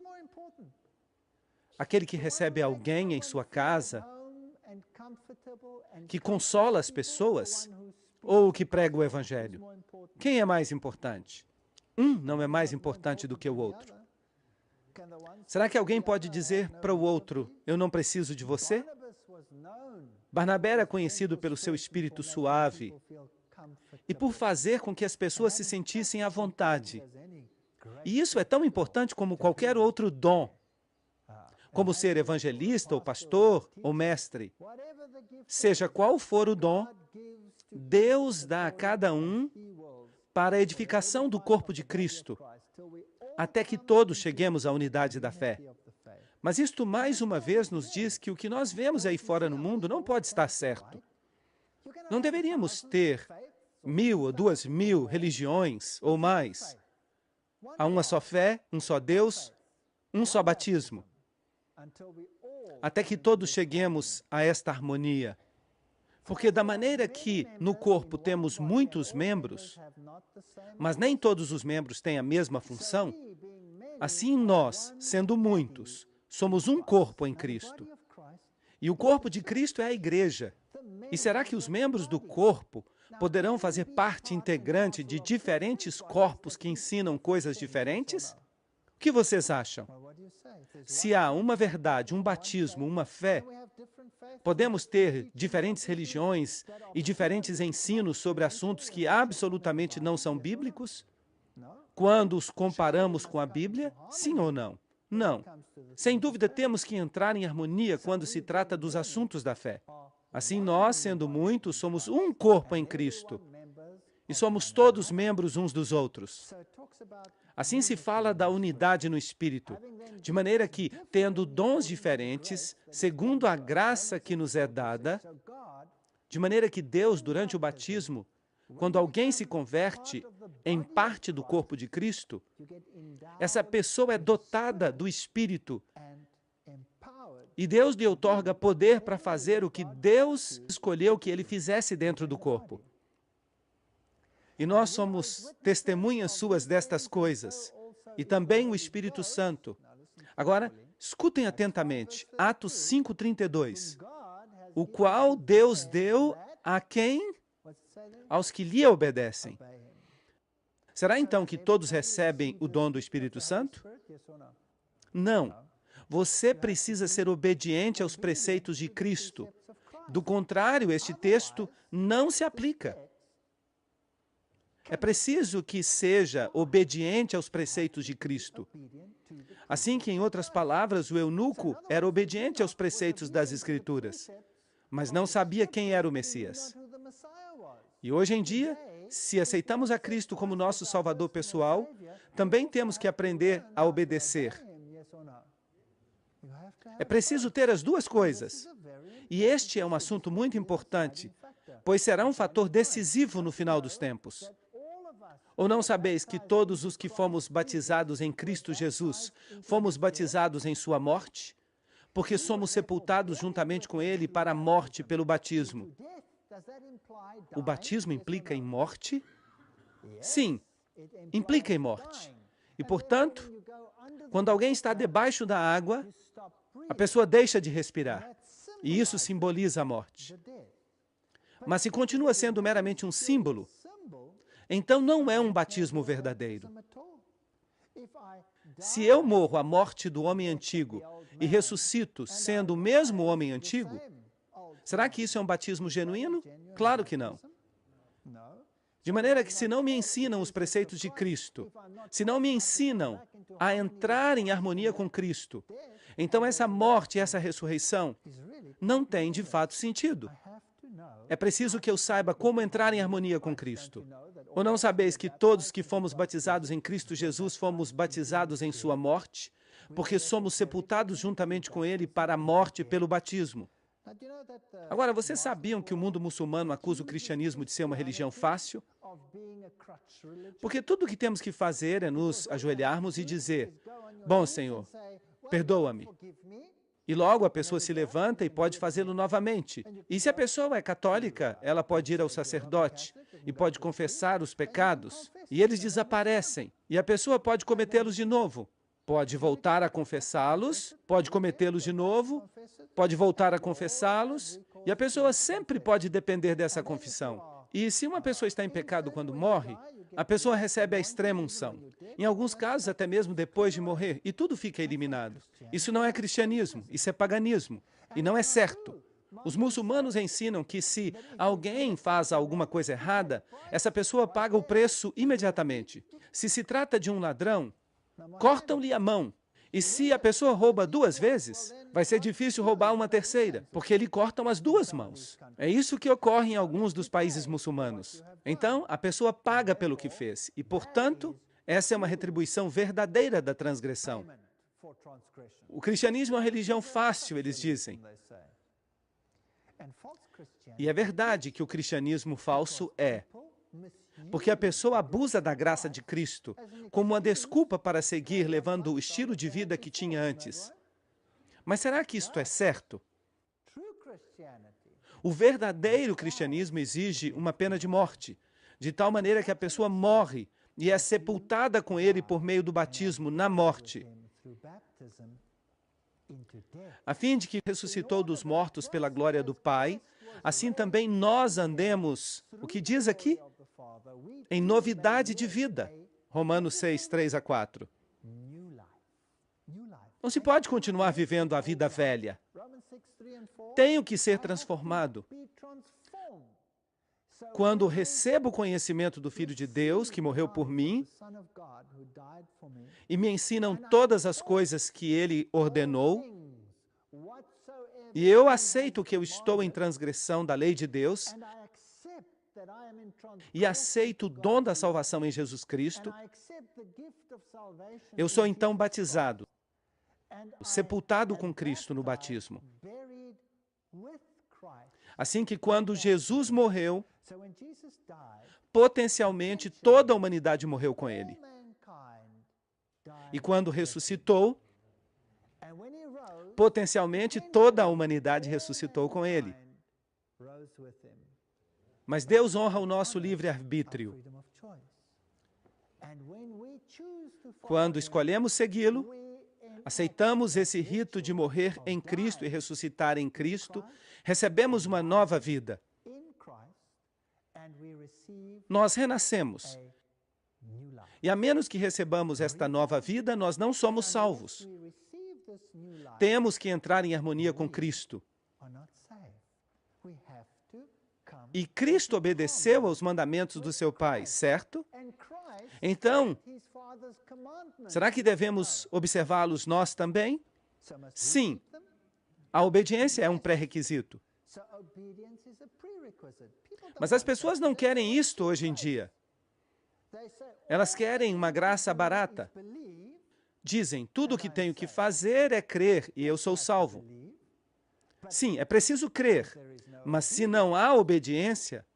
Aquele que recebe alguém em sua casa, que consola as pessoas, ou o que prega o Evangelho? Quem é mais importante? Um não é mais importante do que o outro. Será que alguém pode dizer para o outro: eu não preciso de você? Barnabé era conhecido pelo seu espírito suave e por fazer com que as pessoas se sentissem à vontade. E isso é tão importante como qualquer outro dom, como ser evangelista, ou pastor, ou mestre. Seja qual for o dom, Deus dá a cada um para a edificação do corpo de Cristo, até que todos cheguemos à unidade da fé, Mas isto mais uma vez nos diz que o que nós vemos aí fora no mundo não pode estar certo. Não deveríamos ter 1.000 ou 2.000 religiões ou mais. Há uma só fé, um só Deus, um só batismo. Até que todos cheguemos a esta harmonia. Porque da maneira que no corpo temos muitos membros, mas nem todos os membros têm a mesma função, assim nós, sendo muitos, somos um corpo em Cristo. E o corpo de Cristo é a igreja. E será que os membros do corpo poderão fazer parte integrante de diferentes corpos que ensinam coisas diferentes? O que vocês acham? Se há uma verdade, um batismo, uma fé, podemos ter diferentes religiões e diferentes ensinos sobre assuntos que absolutamente não são bíblicos? Quando os comparamos com a Bíblia, sim ou não? Não. Sem dúvida, temos que entrar em harmonia quando se trata dos assuntos da fé. Assim, nós, sendo muitos, somos um corpo em Cristo e somos todos membros uns dos outros. Assim se fala da unidade no Espírito, de maneira que, tendo dons diferentes, segundo a graça que nos é dada, de maneira que Deus, durante o batismo, quando alguém se converte em parte do corpo de Cristo, essa pessoa é dotada do Espírito e Deus lhe outorga poder para fazer o que Deus escolheu que ele fizesse dentro do corpo. E nós somos testemunhas suas destas coisas, e também o Espírito Santo. Agora, escutem atentamente, Atos 5:32, o qual Deus deu a quem? Aos que lhe obedecem. Será então que todos recebem o dom do Espírito Santo? Não. Você precisa ser obediente aos preceitos de Cristo. Do contrário, este texto não se aplica. É preciso que seja obediente aos preceitos de Cristo. Assim que, em outras palavras, o eunuco era obediente aos preceitos das Escrituras, mas não sabia quem era o Messias. E hoje em dia, se aceitamos a Cristo como nosso Salvador pessoal, também temos que aprender a obedecer. É preciso ter as duas coisas. E este é um assunto muito importante, pois será um fator decisivo no final dos tempos. Ou não sabeis que todos os que fomos batizados em Cristo Jesus, fomos batizados em sua morte? Porque somos sepultados juntamente com ele para a morte pelo batismo. O batismo implica em morte? Sim, implica em morte. E, portanto, quando alguém está debaixo da água, a pessoa deixa de respirar. E isso simboliza a morte. Mas se continua sendo meramente um símbolo, então não é um batismo verdadeiro. Se eu morro a morte do homem antigo e ressuscito sendo o mesmo homem antigo, será que isso é um batismo genuíno? Claro que não. De maneira que se não me ensinam os preceitos de Cristo, se não me ensinam a entrar em harmonia com Cristo, então essa morte e essa ressurreição não tem de fato sentido. É preciso que eu saiba como entrar em harmonia com Cristo. Ou não sabeis que todos que fomos batizados em Cristo Jesus fomos batizados em sua morte, porque somos sepultados juntamente com ele para a morte pelo batismo? Agora, vocês sabiam que o mundo muçulmano acusa o cristianismo de ser uma religião fácil? Porque tudo o que temos que fazer é nos ajoelharmos e dizer: bom, Senhor, perdoa-me. E logo a pessoa se levanta e pode fazê-lo novamente. E se a pessoa é católica, ela pode ir ao sacerdote e pode confessar os pecados, e eles desaparecem, e a pessoa pode cometê-los de novo. Pode voltar a confessá-los, pode cometê-los de novo, pode voltar a confessá-los, e a pessoa sempre pode depender dessa confissão. E se uma pessoa está em pecado quando morre, a pessoa recebe a extrema unção. Em alguns casos, até mesmo depois de morrer, e tudo fica eliminado. Isso não é cristianismo, isso é paganismo, e não é certo. Os muçulmanos ensinam que se alguém faz alguma coisa errada, essa pessoa paga o preço imediatamente. Se trata de um ladrão, cortam-lhe a mão. E se a pessoa rouba 2 vezes, vai ser difícil roubar uma terceira, porque lhe cortam as 2 mãos. É isso que ocorre em alguns dos países muçulmanos. Então, a pessoa paga pelo que fez, e, portanto, essa é uma retribuição verdadeira da transgressão. O cristianismo é uma religião fácil, eles dizem. E é verdade que o cristianismo falso é, porque a pessoa abusa da graça de Cristo como uma desculpa para seguir levando o estilo de vida que tinha antes. Mas será que isto é certo? O verdadeiro cristianismo exige uma pena de morte, de tal maneira que a pessoa morre e é sepultada com ele por meio do batismo na morte, a fim de que ressuscitou dos mortos pela glória do Pai, assim também nós andemos, o que diz aqui? Em novidade de vida. Romanos 6, 3 a 4. Não se pode continuar vivendo a vida velha. Tenho que ser transformado. Quando recebo o conhecimento do Filho de Deus, que morreu por mim, e me ensinam todas as coisas que Ele ordenou, e eu aceito que eu estou em transgressão da lei de Deus, e aceito o dom da salvação em Jesus Cristo, eu sou então batizado, sepultado com Cristo no batismo. Assim que quando Jesus morreu, potencialmente toda a humanidade morreu com ele. E quando ressuscitou, potencialmente toda a humanidade ressuscitou com ele. Mas Deus honra o nosso livre-arbítrio. Quando escolhemos segui-lo, aceitamos esse rito de morrer em Cristo e ressuscitar em Cristo, recebemos uma nova vida. Nós renascemos. E a menos que recebamos esta nova vida, nós não somos salvos. Temos que entrar em harmonia com Cristo. E Cristo obedeceu aos mandamentos do seu Pai, certo? Então, será que devemos observá-los nós também? Sim. A obediência é um pré-requisito. Mas as pessoas não querem isto hoje em dia. Elas querem uma graça barata. Dizem, tudo o que tenho que fazer é crer e eu sou salvo. Sim, é preciso crer, mas se não há obediência,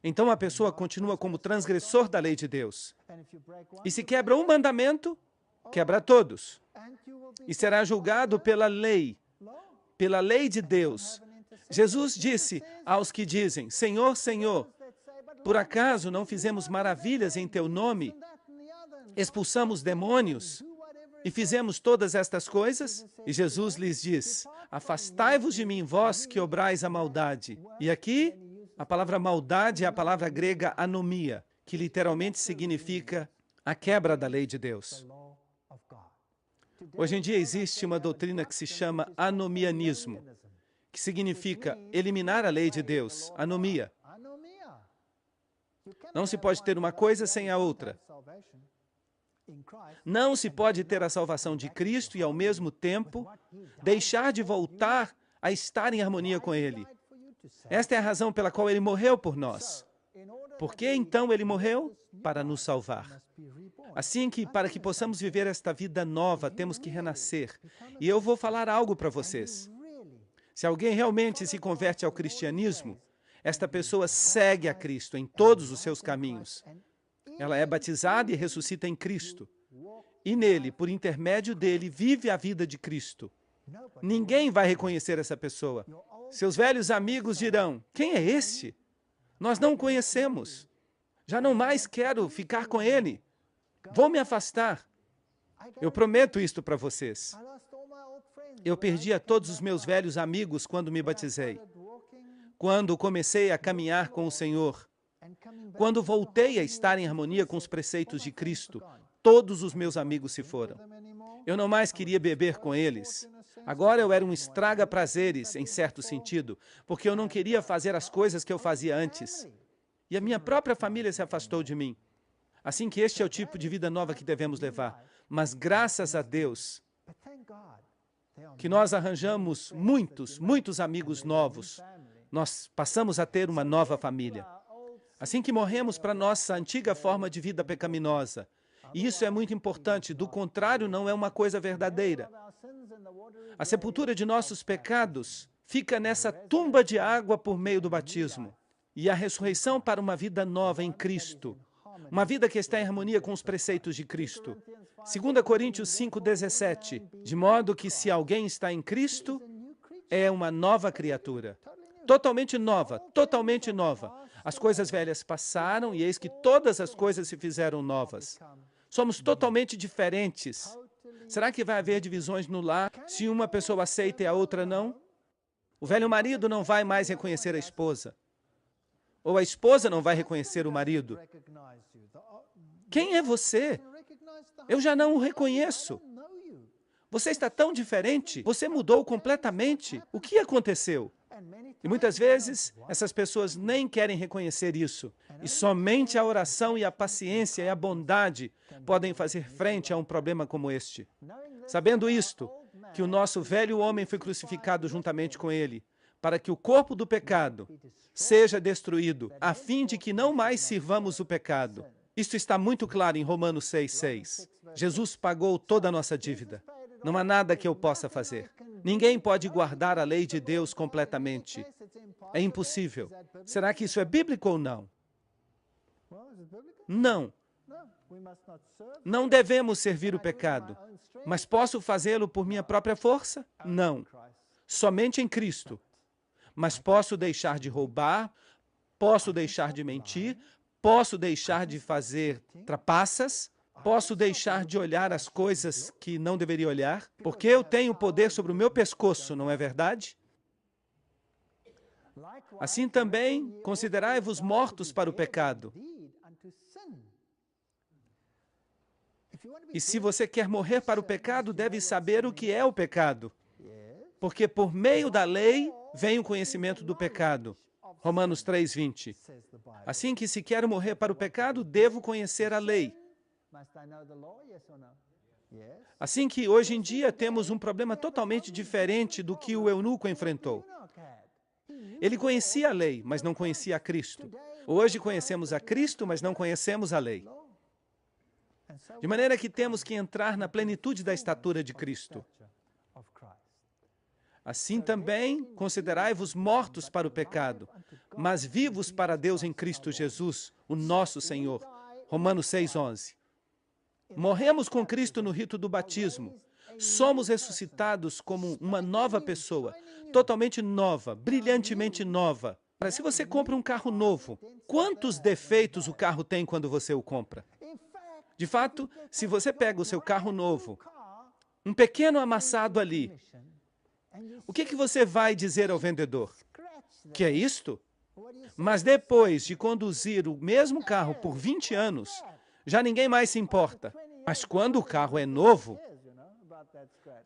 então a pessoa continua como transgressor da lei de Deus. E se quebra um mandamento, quebra todos. E será julgado pela lei de Deus. Jesus disse aos que dizem, Senhor, Senhor, por acaso não fizemos maravilhas em teu nome? Expulsamos demônios e fizemos todas estas coisas? E Jesus lhes diz, afastai-vos de mim, vós que obrais a maldade. E aqui, a palavra maldade é a palavra grega anomia, que literalmente significa a quebra da lei de Deus. Hoje em dia existe uma doutrina que se chama anomianismo, que significa eliminar a lei de Deus, anomia. Não se pode ter uma coisa sem a outra. Não se pode ter a salvação de Cristo e, ao mesmo tempo, deixar de voltar a estar em harmonia com Ele. Esta é a razão pela qual Ele morreu por nós. Por que, então, Ele morreu? Para nos salvar. Assim que, para que possamos viver esta vida nova, temos que renascer. E eu vou falar algo para vocês. Se alguém realmente se converte ao cristianismo, esta pessoa segue a Cristo em todos os seus caminhos. Ela é batizada e ressuscita em Cristo. E nele, por intermédio dele, vive a vida de Cristo. Ninguém vai reconhecer essa pessoa. Seus velhos amigos dirão, quem é esse? Nós não o conhecemos. Já não mais quero ficar com ele. Vou me afastar. Eu prometo isto para vocês. Eu perdi a todos os meus velhos amigos quando me batizei. Quando comecei a caminhar com o Senhor. Quando voltei a estar em harmonia com os preceitos de Cristo, todos os meus amigos se foram. Eu não mais queria beber com eles. Agora eu era um estraga-prazeres, em certo sentido, porque eu não queria fazer as coisas que eu fazia antes. E a minha própria família se afastou de mim. Assim que este é o tipo de vida nova que devemos levar. Mas graças a Deus, que nós arranjamos muitos amigos novos. Nós passamos a ter uma nova família. Assim que morremos para nossa antiga forma de vida pecaminosa E isso é muito importante, do contrário, não é uma coisa verdadeira. A sepultura de nossos pecados fica nessa tumba de água por meio do batismo. E a ressurreição para uma vida nova em Cristo. Uma vida que está em harmonia com os preceitos de Cristo. 2 Coríntios 5:17. De modo que se alguém está em Cristo, é uma nova criatura. Totalmente nova, totalmente nova. As coisas velhas passaram e eis que todas as coisas se fizeram novas. Somos totalmente diferentes. Será que vai haver divisões no lar se uma pessoa aceita e a outra não? O velho marido não vai mais reconhecer a esposa. Ou a esposa não vai reconhecer o marido. Quem é você? Eu já não o reconheço. Você está tão diferente. Você mudou completamente. O que aconteceu? E muitas vezes, essas pessoas nem querem reconhecer isso. E somente a oração e a paciência e a bondade podem fazer frente a um problema como este. Sabendo isto, que o nosso velho homem foi crucificado juntamente com ele, para que o corpo do pecado seja destruído, a fim de que não mais sirvamos o pecado. Isto está muito claro em Romanos 6:6. Jesus pagou toda a nossa dívida. Não há nada que eu possa fazer. Ninguém pode guardar a lei de Deus completamente. É impossível. Será que isso é bíblico ou não? Não. Não devemos servir o pecado. Mas posso fazê-lo por minha própria força? Não. Somente em Cristo. Mas posso deixar de roubar, posso deixar de mentir, posso deixar de fazer trapaças, posso deixar de olhar as coisas que não deveria olhar, porque eu tenho poder sobre o meu pescoço, não é verdade? Assim também, considerai-vos mortos para o pecado. E se você quer morrer para o pecado, deve saber o que é o pecado. Porque por meio da lei vem o conhecimento do pecado. Romanos 3:20. Assim que se quero morrer para o pecado, devo conhecer a lei. Assim que hoje em dia temos um problema totalmente diferente do que o eunuco enfrentou. Ele conhecia a lei, mas não conhecia a Cristo. Hoje conhecemos a Cristo, mas não conhecemos a lei. De maneira que temos que entrar na plenitude da estatura de Cristo. Assim também, considerai-vos mortos para o pecado, mas vivos para Deus em Cristo Jesus, o nosso Senhor. Romanos 6:11. Morremos com Cristo no rito do batismo. Somos ressuscitados como uma nova pessoa, totalmente nova, brilhantemente nova. Mas se você compra um carro novo, quantos defeitos o carro tem quando você o compra? De fato, se você pega o seu carro novo, um pequeno amassado ali, o que você vai dizer ao vendedor? Que é isto? Mas depois de conduzir o mesmo carro por 20 anos, já ninguém mais se importa. Mas quando o carro é novo,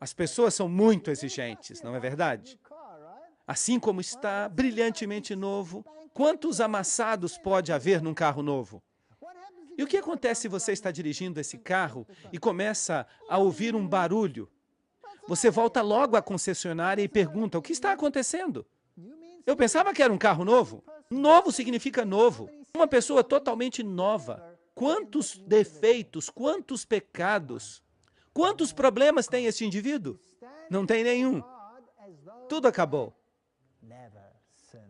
as pessoas são muito exigentes, não é verdade? Assim como está brilhantemente novo, quantos amassados pode haver num carro novo? E o que acontece se você está dirigindo esse carro e começa a ouvir um barulho? Você volta logo à concessionária e pergunta, o que está acontecendo? Eu pensava que era um carro novo. Novo significa novo. Uma pessoa totalmente nova. Quantos defeitos, quantos pecados, quantos problemas tem esse indivíduo? Não tem nenhum. Tudo acabou.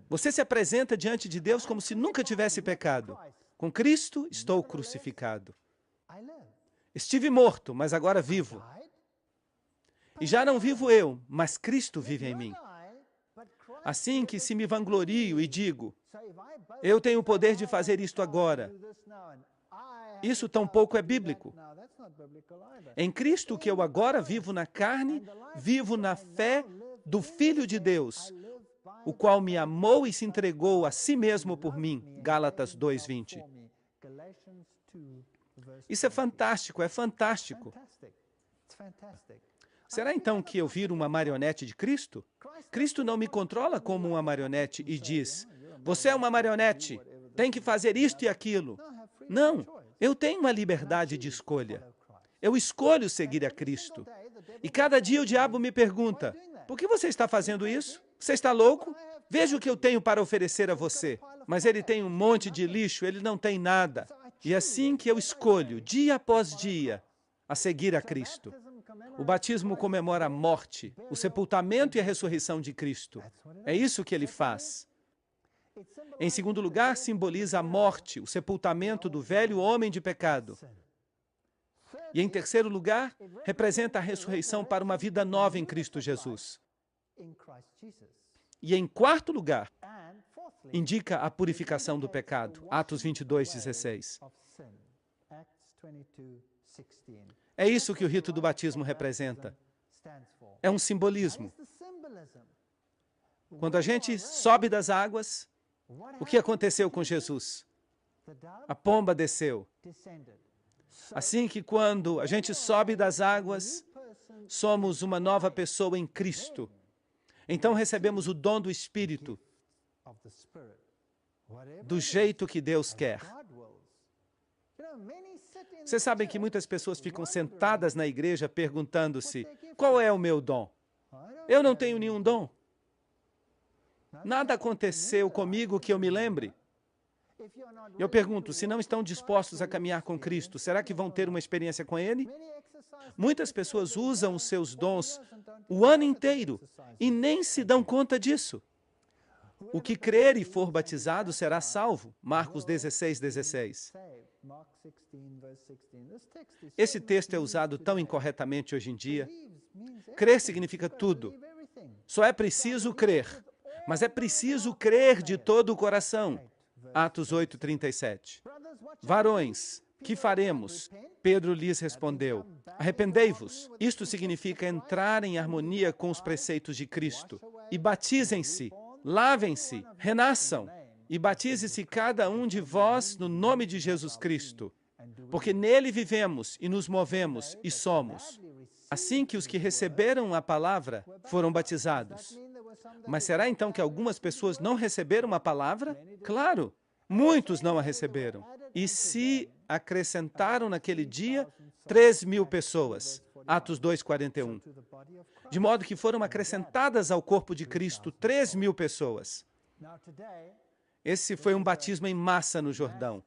Você se apresenta diante de Deus como se nunca tivesse pecado. Com Cristo, estou crucificado. Estive morto, mas agora vivo. E já não vivo eu, mas Cristo vive em mim. Assim que se me vanglorio e digo, eu tenho o poder de fazer isto agora. Isso tampouco é bíblico. Em Cristo que eu agora vivo na carne, vivo na fé do Filho de Deus, o qual me amou e se entregou a si mesmo por mim. Gálatas 2:20. Isso é fantástico, é fantástico. Será então que eu viro uma marionete de Cristo? Cristo não me controla como uma marionete e diz, você é uma marionete, tem que fazer isto e aquilo. Não, eu tenho uma liberdade de escolha. Eu escolho seguir a Cristo. E cada dia o diabo me pergunta, por que você está fazendo isso? Você está louco? Veja o que eu tenho para oferecer a você. Mas ele tem um monte de lixo, ele não tem nada. E assim que eu escolho, dia após dia, a seguir a Cristo. O batismo comemora a morte, o sepultamento e a ressurreição de Cristo. É isso que ele faz. Em segundo lugar, simboliza a morte, o sepultamento do velho homem de pecado. E em terceiro lugar, representa a ressurreição para uma vida nova em Cristo Jesus. E em quarto lugar, indica a purificação do pecado. Atos 22:16. É isso que o rito do batismo representa. É um simbolismo. Quando a gente sobe das águas, o que aconteceu com Jesus? A pomba desceu. Assim que quando a gente sobe das águas, somos uma nova pessoa em Cristo. Então recebemos o dom do Espírito, do jeito que Deus quer. Vocês sabem que muitas pessoas ficam sentadas na igreja perguntando-se: qual é o meu dom? Eu não tenho nenhum dom. Nada aconteceu comigo que eu me lembre. Eu pergunto, se não estão dispostos a caminhar com Cristo, será que vão ter uma experiência com Ele? Muitas pessoas usam os seus dons o ano inteiro e nem se dão conta disso. O que crer e for batizado será salvo. Marcos 16:16. Esse texto é usado tão incorretamente hoje em dia. Crer significa tudo. Só é preciso crer. Mas é preciso crer de todo o coração. Atos 8:37. Varões, que faremos? Pedro lhes respondeu: arrependei-vos. Isto significa entrar em harmonia com os preceitos de Cristo. E batizem-se, lavem-se, renasçam. E batize-se cada um de vós no nome de Jesus Cristo. Porque nele vivemos e nos movemos e somos. Assim que os que receberam a palavra foram batizados. Mas será então que algumas pessoas não receberam a palavra? Claro, muitos não a receberam. E se acrescentaram naquele dia 3.000 pessoas. Atos 2:41. De modo que foram acrescentadas ao corpo de Cristo 3.000 pessoas. Esse foi um batismo em massa no Jordão.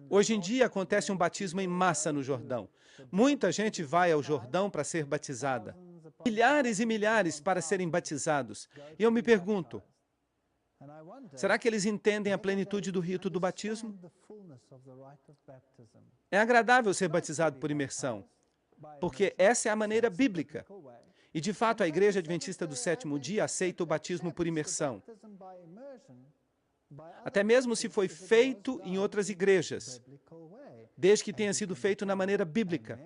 Hoje em dia acontece um batismo em massa no Jordão. Muita gente vai ao Jordão para ser batizada. Milhares e milhares para serem batizados. E eu me pergunto, será que eles entendem a plenitude do rito do batismo? É agradável ser batizado por imersão, porque essa é a maneira bíblica. E, de fato, a Igreja Adventista do Sétimo Dia aceita o batismo por imersão. Até mesmo se foi feito em outras igrejas, desde que tenha sido feito na maneira bíblica.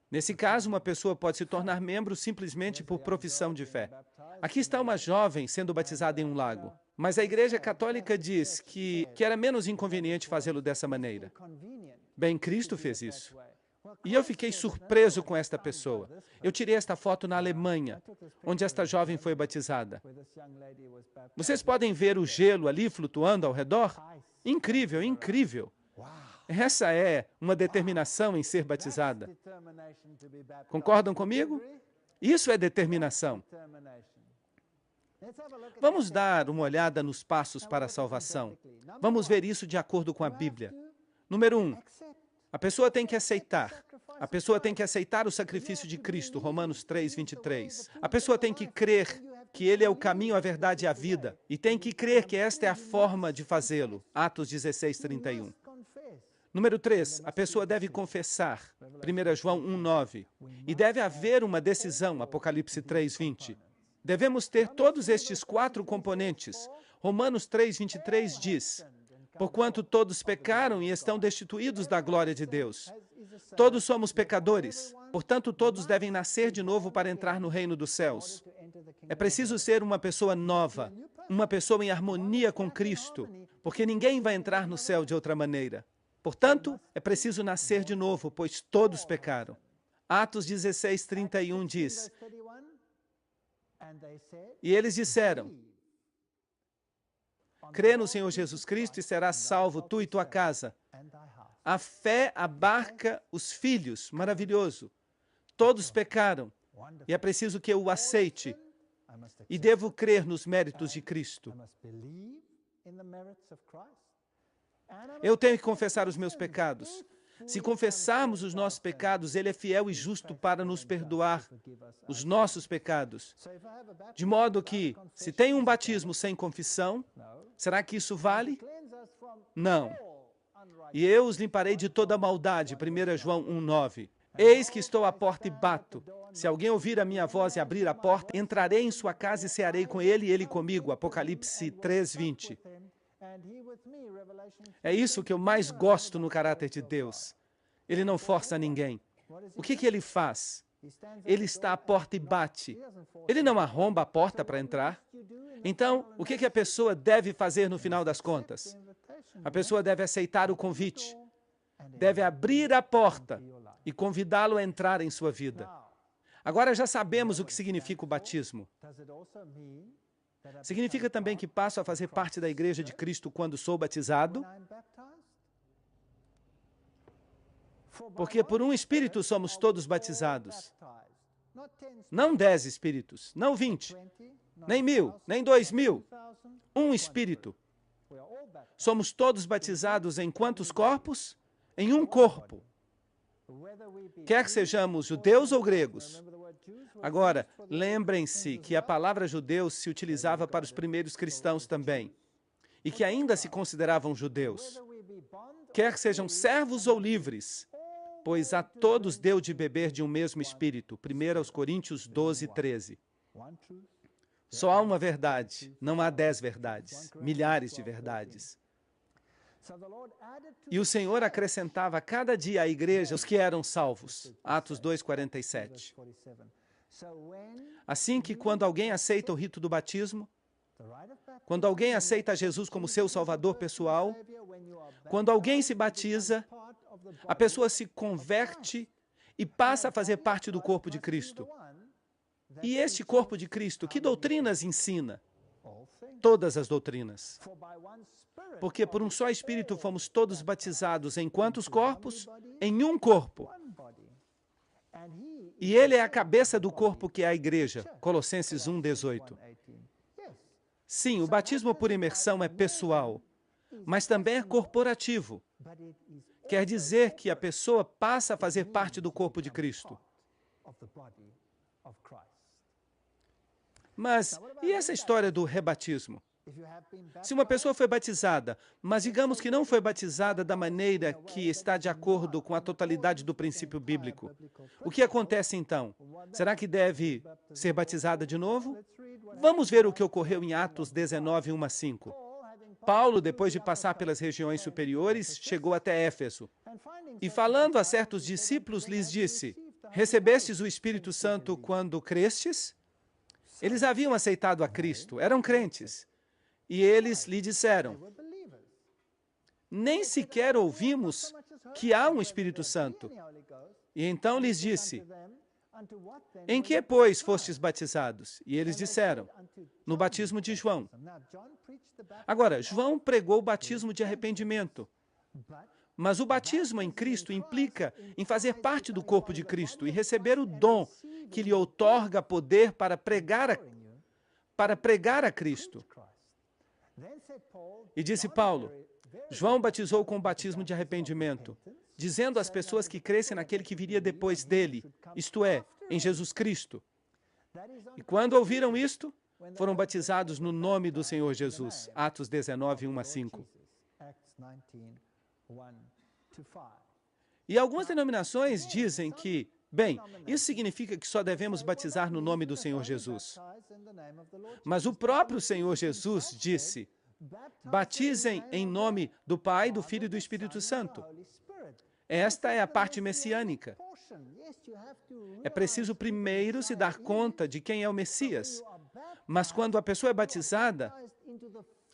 Nesse caso, uma pessoa pode se tornar membro simplesmente por profissão de fé. Aqui está uma jovem sendo batizada em um lago, mas a Igreja Católica diz que era menos inconveniente fazê-lo dessa maneira. Bem, Cristo fez isso. E eu fiquei surpreso com esta pessoa. Eu tirei esta foto na Alemanha, onde esta jovem foi batizada. Vocês podem ver o gelo ali flutuando ao redor? Incrível, incrível. Essa é uma determinação em ser batizada. Concordam comigo? Isso é determinação. Vamos dar uma olhada nos passos para a salvação. Vamos ver isso de acordo com a Bíblia. Número 1. A pessoa tem que aceitar. A pessoa tem que aceitar o sacrifício de Cristo, Romanos 3:23. A pessoa tem que crer que Ele é o caminho, a verdade e a vida. E tem que crer que esta é a forma de fazê-lo, Atos 16:31. Número 3, a pessoa deve confessar, 1 João 1:9. E deve haver uma decisão, Apocalipse 3:20. Devemos ter todos estes 4 componentes. Romanos 3:23 diz: porquanto todos pecaram e estão destituídos da glória de Deus. Todos somos pecadores, portanto todos devem nascer de novo para entrar no reino dos céus. É preciso ser uma pessoa nova, uma pessoa em harmonia com Cristo, porque ninguém vai entrar no céu de outra maneira. Portanto, é preciso nascer de novo, pois todos pecaram. Atos 16:31 diz: e eles disseram: crê no Senhor Jesus Cristo e serás salvo, tu e tua casa. A fé abarca os filhos. Maravilhoso. Todos pecaram. E é preciso que eu o aceite. E devo crer nos méritos de Cristo. Eu tenho que confessar os meus pecados. Se confessarmos os nossos pecados, Ele é fiel e justo para nos perdoar os nossos pecados. De modo que, se tem um batismo sem confissão, será que isso vale? Não. E eu os limparei de toda maldade, 1 João 1,9. Eis que estou à porta e bato. Se alguém ouvir a minha voz e abrir a porta, entrarei em sua casa e cearei com ele e ele comigo. Apocalipse 3:20. É isso que eu mais gosto no caráter de Deus. Ele não força ninguém. O que ele faz? Ele está à porta e bate. Ele não arromba a porta para entrar. Então, o que a pessoa deve fazer no final das contas? A pessoa deve aceitar o convite. Deve abrir a porta e convidá-lo a entrar em sua vida. Agora já sabemos o que significa o batismo. Significa também que passo a fazer parte da Igreja de Cristo quando sou batizado? Porque por um Espírito somos todos batizados. Não 10 Espíritos, não 20, nem 1000, nem 2000. Um Espírito. Somos todos batizados em quantos corpos? Em um corpo. Quer que sejamos judeus ou gregos. Agora, lembrem-se que a palavra judeu se utilizava para os primeiros cristãos também, e que ainda se consideravam judeus. Quer que sejam servos ou livres, pois a todos deu de beber de um mesmo Espírito. 1 Coríntios 12:13. Só há uma verdade, não há 10 verdades, milhares de verdades. E o Senhor acrescentava a cada dia à igreja os que eram salvos. Atos 2:47. Assim que quando alguém aceita o rito do batismo, quando alguém aceita Jesus como seu salvador pessoal, quando alguém se batiza, a pessoa se converte e passa a fazer parte do corpo de Cristo. E este corpo de Cristo, que doutrinas ensina? Todas as doutrinas. Porque por um só Espírito fomos todos batizados em quantos corpos? Em um corpo. E Ele é a cabeça do corpo que é a igreja. Colossenses 1:18. Sim, o batismo por imersão é pessoal, mas também é corporativo. Quer dizer que a pessoa passa a fazer parte do corpo de Cristo. Mas, e essa história do rebatismo? Se uma pessoa foi batizada, mas digamos que não foi batizada da maneira que está de acordo com a totalidade do princípio bíblico, o que acontece então? Será que deve ser batizada de novo? Vamos ver o que ocorreu em Atos 19:1-5. Paulo, depois de passar pelas regiões superiores, chegou até Éfeso. E falando a certos discípulos, lhes disse: recebestes o Espírito Santo quando crestes? Eles haviam aceitado a Cristo, eram crentes. E eles lhe disseram: nem sequer ouvimos que há um Espírito Santo. E então lhes disse: em que, pois, fostes batizados? E eles disseram: no batismo de João. Agora, João pregou o batismo de arrependimento. Mas o batismo em Cristo implica em fazer parte do corpo de Cristo e receber o dom que lhe outorga poder para pregar a Cristo. E disse Paulo: João batizou com o batismo de arrependimento, dizendo às pessoas que crescem naquele que viria depois dele, isto é, em Jesus Cristo. E quando ouviram isto, foram batizados no nome do Senhor Jesus. Atos 19:1-5. E algumas denominações dizem que, bem, isso significa que só devemos batizar no nome do Senhor Jesus. Mas o próprio Senhor Jesus disse: batizem em nome do Pai, do Filho e do Espírito Santo. Esta é a parte messiânica. É preciso primeiro se dar conta de quem é o Messias. Mas quando a pessoa é batizada,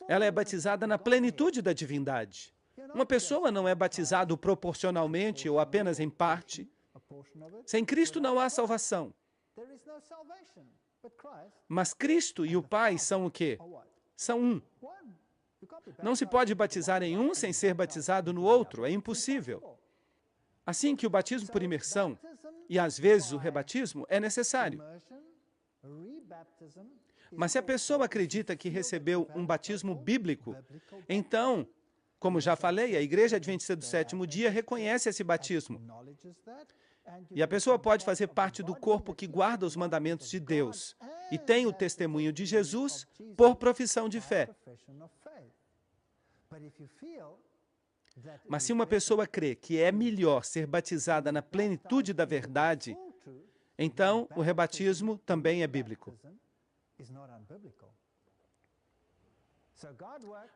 ela é batizada na plenitude da divindade. Uma pessoa não é batizada proporcionalmente ou apenas em parte. Sem Cristo não há salvação. Mas Cristo e o Pai são o quê? São um. Não se pode batizar em um sem ser batizado no outro, é impossível. Assim que o batismo por imersão, e às vezes o rebatismo, é necessário. Mas se a pessoa acredita que recebeu um batismo bíblico, então Como já falei, a Igreja Adventista do Sétimo Dia reconhece esse batismo. E a pessoa pode fazer parte do corpo que guarda os mandamentos de Deus e tem o testemunho de Jesus por profissão de fé. Mas se uma pessoa crê que é melhor ser batizada na plenitude da verdade, então o rebatismo também é bíblico.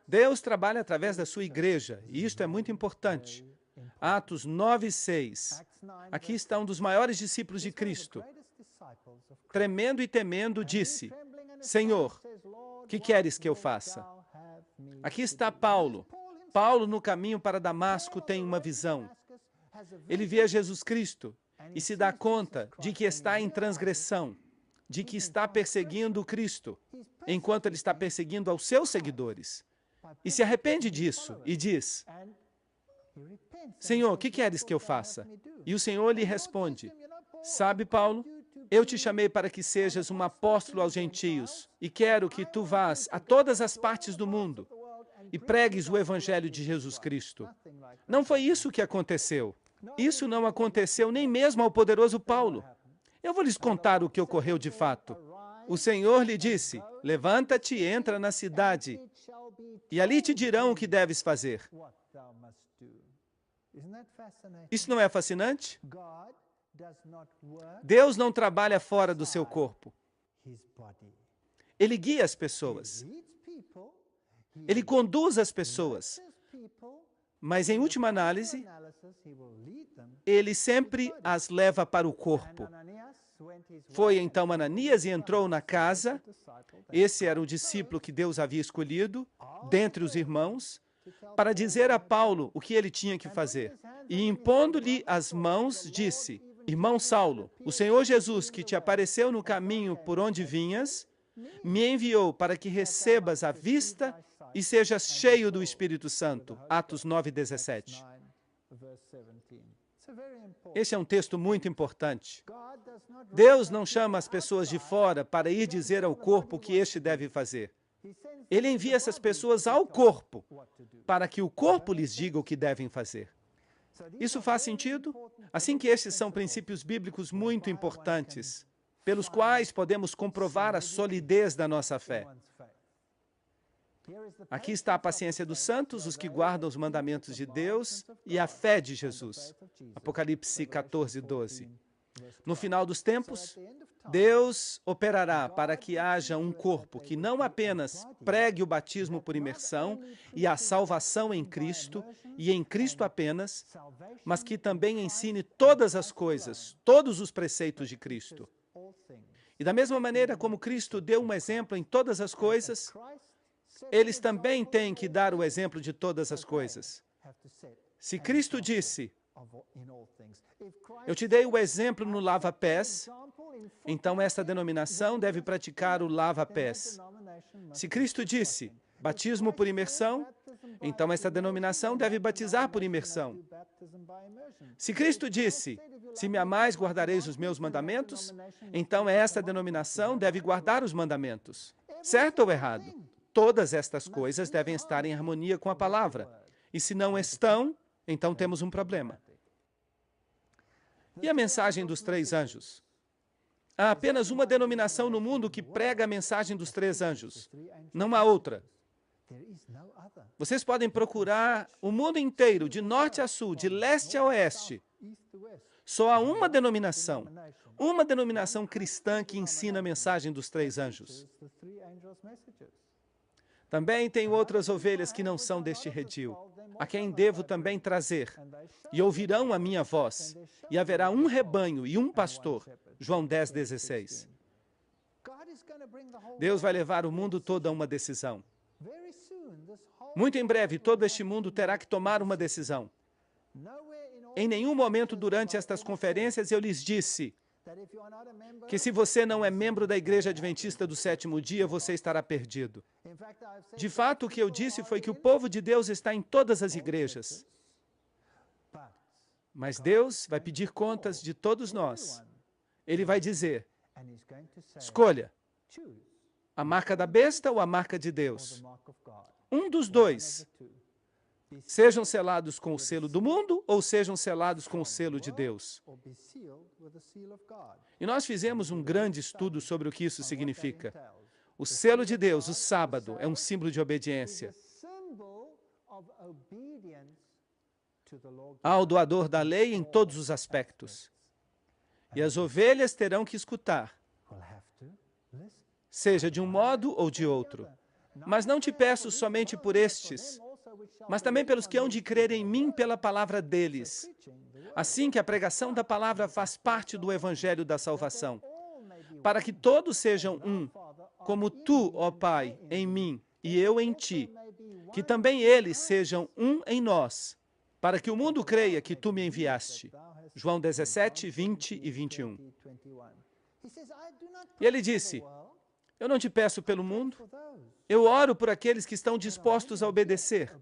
Deus trabalha através da sua igreja, e isto é muito importante. Atos 9:6. Aqui está um dos maiores discípulos de Cristo. Tremendo e temendo, disse: Senhor, que queres que eu faça? Aqui está Paulo. Paulo, no caminho para Damasco, tem uma visão. Ele vê Jesus Cristo e se dá conta de que está em transgressão, de que está perseguindo o Cristo, enquanto ele está perseguindo aos seus seguidores. E se arrepende disso e diz: Senhor, o que queres que eu faça? E o Senhor lhe responde: Sabe, Paulo, eu te chamei para que sejas um apóstolo aos gentios e quero que tu vás a todas as partes do mundo e pregues o evangelho de Jesus Cristo. Não foi isso que aconteceu. Isso não aconteceu nem mesmo ao poderoso Paulo. Eu vou lhes contar o que ocorreu de fato. O Senhor lhe disse: Levanta-te e entra na cidade, e ali te dirão o que deves fazer. Isso não é fascinante? Deus não trabalha fora do seu corpo. Ele guia as pessoas. Ele conduz as pessoas. Mas, em última análise, ele sempre as leva para o corpo. Foi então Ananias e entrou na casa. Esse era o discípulo que Deus havia escolhido, dentre os irmãos, para dizer a Paulo o que ele tinha que fazer. E impondo-lhe as mãos, disse: Irmão Saulo, o Senhor Jesus, que te apareceu no caminho por onde vinhas, me enviou para que recebas a vista e sejas cheio do Espírito Santo. Atos 9:17. Esse é um texto muito importante. Deus não chama as pessoas de fora para ir dizer ao corpo o que este deve fazer. Ele envia essas pessoas ao corpo para que o corpo lhes diga o que devem fazer. Isso faz sentido? Assim que estes são princípios bíblicos muito importantes, pelos quais podemos comprovar a solidez da nossa fé. Aqui está a paciência dos santos, os que guardam os mandamentos de Deus, e a fé de Jesus. Apocalipse 14:12. No final dos tempos, Deus operará para que haja um corpo que não apenas pregue o batismo por imersão e a salvação em Cristo, e em Cristo apenas, mas que também ensine todas as coisas, todos os preceitos de Cristo. E da mesma maneira como Cristo deu um exemplo em todas as coisas, eles também têm que dar o exemplo de todas as coisas. Se Cristo disse: Eu te dei o exemplo no lava-pés, então esta denominação deve praticar o lava-pés. Se Cristo disse: Batismo por imersão, então esta denominação deve batizar por imersão. Se Cristo disse: Se me amais, guardareis os meus mandamentos, então esta denominação deve guardar os mandamentos. Certo ou errado? Todas estas coisas devem estar em harmonia com a palavra. E se não estão, então temos um problema. E a mensagem dos 3 anjos? Há apenas uma denominação no mundo que prega a mensagem dos 3 anjos. Não há outra. Vocês podem procurar o mundo inteiro, de norte a sul, de leste a oeste. Só há uma denominação cristã que ensina a mensagem dos 3 anjos. Também tenho outras ovelhas que não são deste redil, a quem devo também trazer, e ouvirão a minha voz, e haverá um rebanho e um pastor. João 10:16. Deus vai levar o mundo todo a uma decisão. Muito em breve, todo este mundo terá que tomar uma decisão. Em nenhum momento durante estas conferências eu lhes disse que se você não é membro da Igreja Adventista do Sétimo Dia, você estará perdido. De fato, o que eu disse foi que o povo de Deus está em todas as igrejas. Mas Deus vai pedir contas de todos nós. Ele vai dizer: escolha a marca da besta ou a marca de Deus. Um dos dois. Sejam selados com o selo do mundo ou sejam selados com o selo de Deus. E nós fizemos um grande estudo sobre o que isso significa. O selo de Deus, o sábado, é um símbolo de obediência ao doador da lei em todos os aspectos. E as ovelhas terão que escutar, seja de um modo ou de outro. Mas não te peço somente por estes, mas também pelos que hão de crer em mim pela palavra deles. Assim que a pregação da palavra faz parte do evangelho da salvação, para que todos sejam um, como tu, ó Pai, em mim e eu em ti, que também eles sejam um em nós, para que o mundo creia que tu me enviaste. João 17, 20 e 21. E ele disse, eu não te peço pelo mundo, eu oro por aqueles que estão dispostos a obedecer.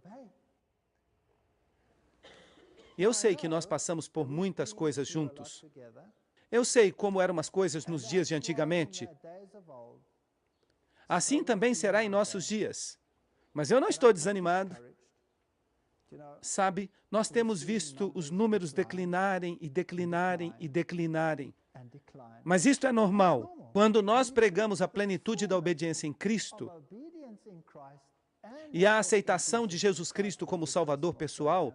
E eu sei que nós passamos por muitas coisas juntos. Eu sei como eram as coisas nos dias de antigamente. Assim também será em nossos dias. Mas eu não estou desanimado. Sabe, nós temos visto os números declinarem e declinarem e declinarem. Mas isto é normal. Quando nós pregamos a plenitude da obediência em Cristo e a aceitação de Jesus Cristo como Salvador pessoal,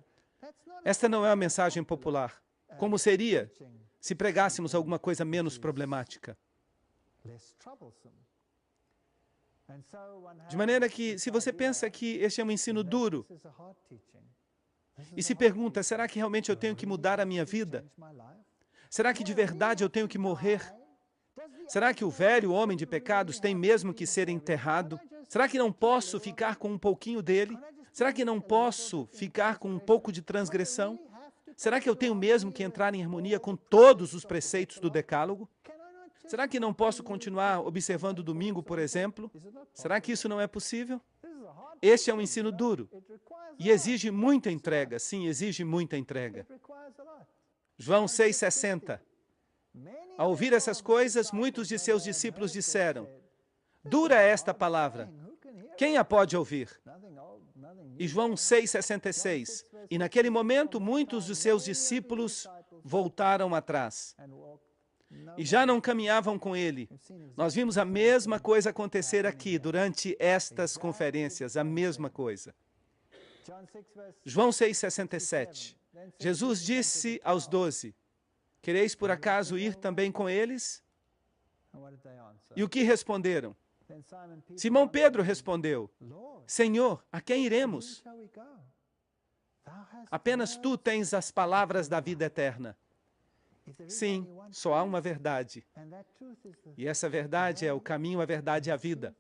esta não é uma mensagem popular. Como seria se pregássemos alguma coisa menos problemática? De maneira que, se você pensa que este é um ensino duro, e se pergunta, será que realmente eu tenho que mudar a minha vida? Será que de verdade eu tenho que morrer? Será que o velho homem de pecados tem mesmo que ser enterrado? Será que não posso ficar com um pouquinho dele? Será que não posso ficar com um pouco de transgressão? Será que eu tenho mesmo que entrar em harmonia com todos os preceitos do Decálogo? Será que não posso continuar observando o domingo, por exemplo? Será que isso não é possível? Este é um ensino duro e exige muita entrega. Sim, exige muita entrega. João 6,60. Ao ouvir essas coisas, muitos de seus discípulos disseram, dura é esta palavra, quem a pode ouvir? E João 6,66. E naquele momento, muitos dos seus discípulos voltaram atrás e já não caminhavam com ele. Nós vimos a mesma coisa acontecer aqui durante estas conferências, a mesma coisa. João 6,67. Jesus disse aos 12, quereis por acaso ir também com eles? E o que responderam? Simão Pedro respondeu, Senhor, a quem iremos? Apenas tu tens as palavras da vida eterna. Sim, só há uma verdade. E essa verdade é o caminho, a verdade e a vida.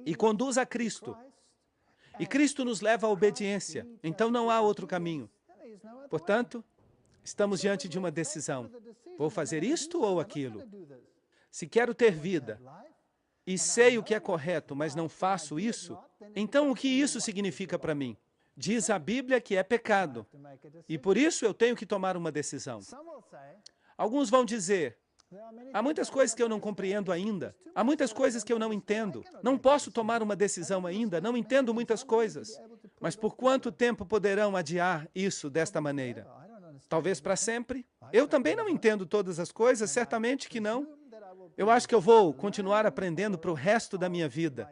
E conduz a Cristo. E Cristo nos leva à obediência. Então não há outro caminho. Portanto, estamos diante de uma decisão. Vou fazer isto ou aquilo? Se quero ter vida e sei o que é correto, mas não faço isso, então o que isso significa para mim? Diz a Bíblia que é pecado. E por isso eu tenho que tomar uma decisão. Alguns vão dizer, há muitas coisas que eu não compreendo ainda. Há muitas coisas que eu não entendo. Não posso tomar uma decisão ainda. Não entendo muitas coisas. Mas por quanto tempo poderão adiar isso desta maneira? Talvez para sempre? Eu também não entendo todas as coisas, certamente que não. Eu acho que eu vou continuar aprendendo para o resto da minha vida,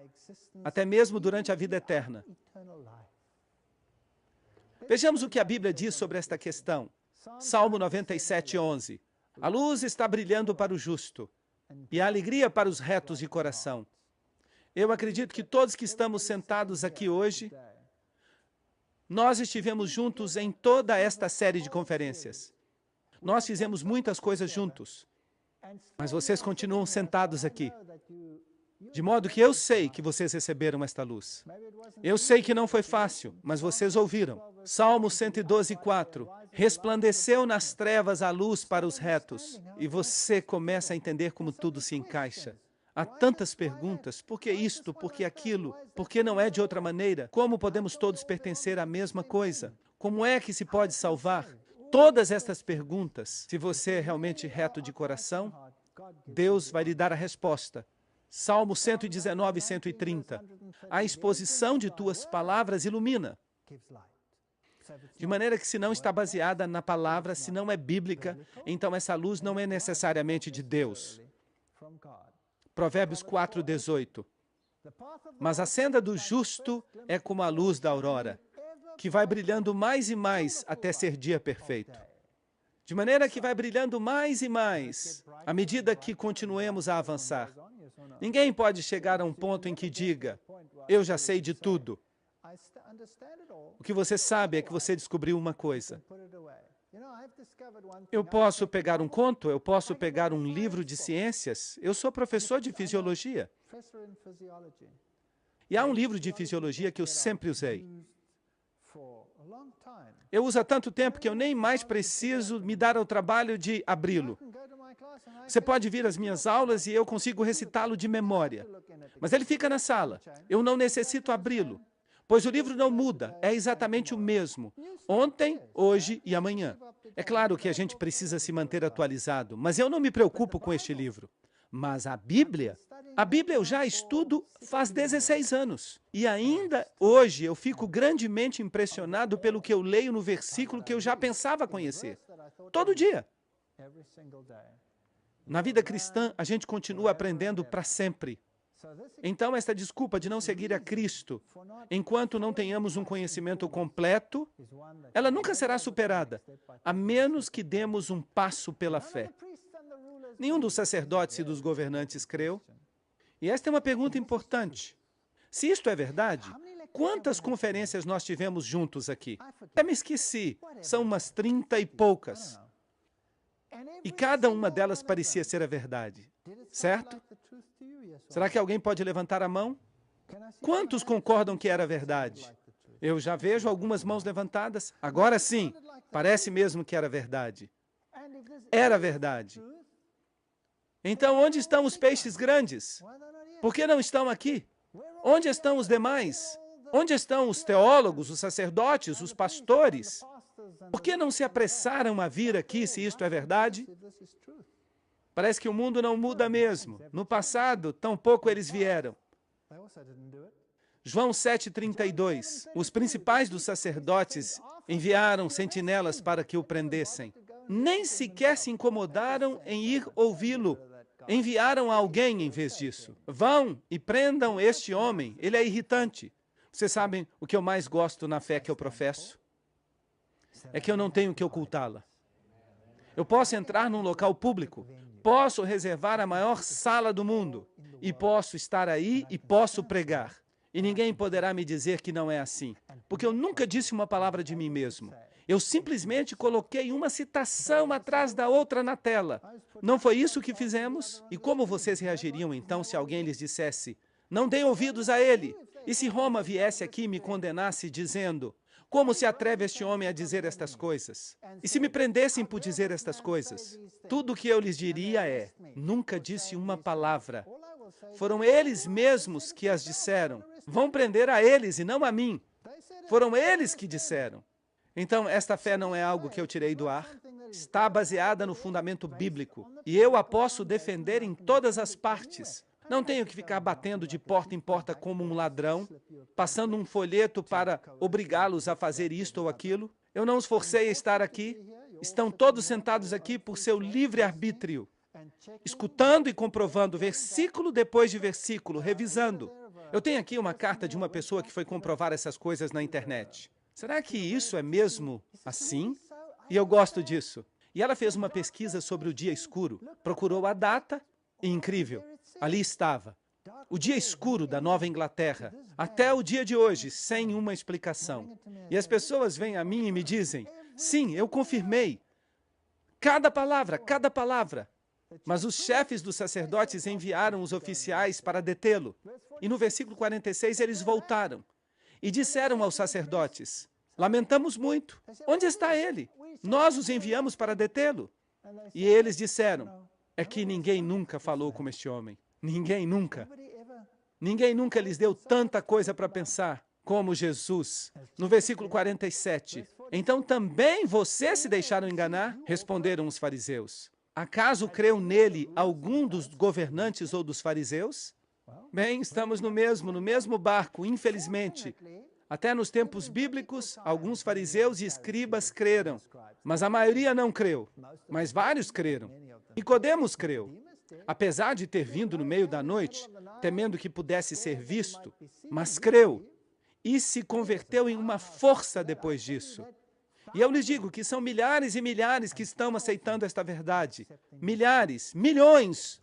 até mesmo durante a vida eterna. Vejamos o que a Bíblia diz sobre esta questão. Salmo 97, 11. A luz está brilhando para o justo e a alegria para os retos de coração. Eu acredito que todos que estamos sentados aqui hoje, nós estivemos juntos em toda esta série de conferências. Nós fizemos muitas coisas juntos, mas vocês continuam sentados aqui. De modo que eu sei que vocês receberam esta luz. Eu sei que não foi fácil, mas vocês ouviram. Salmo 112, 4. Resplandeceu nas trevas a luz para os retos. E você começa a entender como tudo se encaixa. Há tantas perguntas. Por que isto? Por que aquilo? Por que não é de outra maneira? Como podemos todos pertencer à mesma coisa? Como é que se pode salvar? Todas estas perguntas, se você é realmente reto de coração, Deus vai lhe dar a resposta. Salmo 119, 130. A exposição de tuas palavras ilumina. De maneira que se não está baseada na palavra, se não é bíblica, então essa luz não é necessariamente de Deus. Provérbios 4, 18. Mas a senda do justo é como a luz da aurora, que vai brilhando mais e mais até ser dia perfeito. De maneira que vai brilhando mais e mais, à medida que continuemos a avançar. Ninguém pode chegar a um ponto em que diga, eu já sei de tudo. O que você sabe é que você descobriu uma coisa. Eu posso pegar um conto, eu posso pegar um livro de ciências. Eu sou professor de fisiologia. E há um livro de fisiologia que eu sempre usei. Eu uso há tanto tempo que eu nem mais preciso me dar ao trabalho de abri-lo. Você pode vir às minhas aulas e eu consigo recitá-lo de memória. Mas ele fica na sala. Eu não necessito abri-lo, pois o livro não muda, é exatamente o mesmo. Ontem, hoje e amanhã. É claro que a gente precisa se manter atualizado, mas eu não me preocupo com este livro. Mas a Bíblia eu já estudo faz 16 anos. E ainda hoje eu fico grandemente impressionado pelo que eu leio no versículo que eu já pensava conhecer. Todo dia. Na vida cristã, a gente continua aprendendo para sempre. Então, esta desculpa de não seguir a Cristo, enquanto não tenhamos um conhecimento completo, ela nunca será superada, a menos que demos um passo pela fé. Nenhum dos sacerdotes e dos governantes creu. E esta é uma pergunta importante. Se isto é verdade, quantas conferências nós tivemos juntos aqui? Até me esqueci, são umas 30 e poucas. E cada uma delas parecia ser a verdade, certo? Será que alguém pode levantar a mão? Quantos concordam que era verdade? Eu já vejo algumas mãos levantadas. Agora sim, parece mesmo que era verdade. Era verdade. Então, onde estão os peixes grandes? Por que não estão aqui? Onde estão os demais? Onde estão os teólogos, os sacerdotes, os pastores? Por que não se apressaram a vir aqui se isto é verdade? Parece que o mundo não muda mesmo. No passado, tampouco eles vieram. João 7,32. Os principais dos sacerdotes enviaram sentinelas para que o prendessem. Nem sequer se incomodaram em ir ouvi-lo. Enviaram alguém em vez disso. Vão e prendam este homem. Ele é irritante. Vocês sabem o que eu mais gosto na fé que eu professo? É que eu não tenho que ocultá-la. Eu posso entrar num local público, posso reservar a maior sala do mundo, e posso estar aí e posso pregar. E ninguém poderá me dizer que não é assim, porque eu nunca disse uma palavra de mim mesmo. Eu simplesmente coloquei uma citação atrás da outra na tela. Não foi isso que fizemos? E como vocês reagiriam então se alguém lhes dissesse, não deem ouvidos a ele? E se Roma viesse aqui e me condenasse dizendo, como se atreve este homem a dizer estas coisas? E se me prendessem por dizer estas coisas? Tudo o que eu lhes diria é, nunca disse uma palavra. Foram eles mesmos que as disseram. Vão prender a eles e não a mim. Foram eles que disseram. Então, esta fé não é algo que eu tirei do ar. Está baseada no fundamento bíblico. E eu a posso defender em todas as partes. Não tenho que ficar batendo de porta em porta como um ladrão, passando um folheto para obrigá-los a fazer isto ou aquilo. Eu não os forcei a estar aqui. Estão todos sentados aqui por seu livre-arbítrio, escutando e comprovando versículo depois de versículo, revisando. Eu tenho aqui uma carta de uma pessoa que foi comprovar essas coisas na internet. Será que isso é mesmo assim? E eu gosto disso. E ela fez uma pesquisa sobre o dia escuro, procurou a data e, incrível, ali estava. O dia escuro da Nova Inglaterra, até o dia de hoje, sem uma explicação. E as pessoas vêm a mim e me dizem, sim, eu confirmei. Cada palavra, cada palavra. Mas os chefes dos sacerdotes enviaram os oficiais para detê-lo. E no versículo 46 eles voltaram e disseram aos sacerdotes, lamentamos muito. Onde está ele? Nós os enviamos para detê-lo. E eles disseram, é que ninguém nunca falou como este homem. Ninguém nunca. Ninguém nunca lhes deu tanta coisa para pensar como Jesus. No versículo 47, então também vocês se deixaram enganar? Responderam os fariseus. Acaso creu nele algum dos governantes ou dos fariseus? Bem, estamos no mesmo barco, infelizmente. Até nos tempos bíblicos, alguns fariseus e escribas creram, mas a maioria não creu. Mas vários creram. Nicodemos creu, apesar de ter vindo no meio da noite, temendo que pudesse ser visto, mas creu e se converteu em uma força depois disso. E eu lhes digo que são milhares e milhares que estão aceitando esta verdade. Milhares, milhões,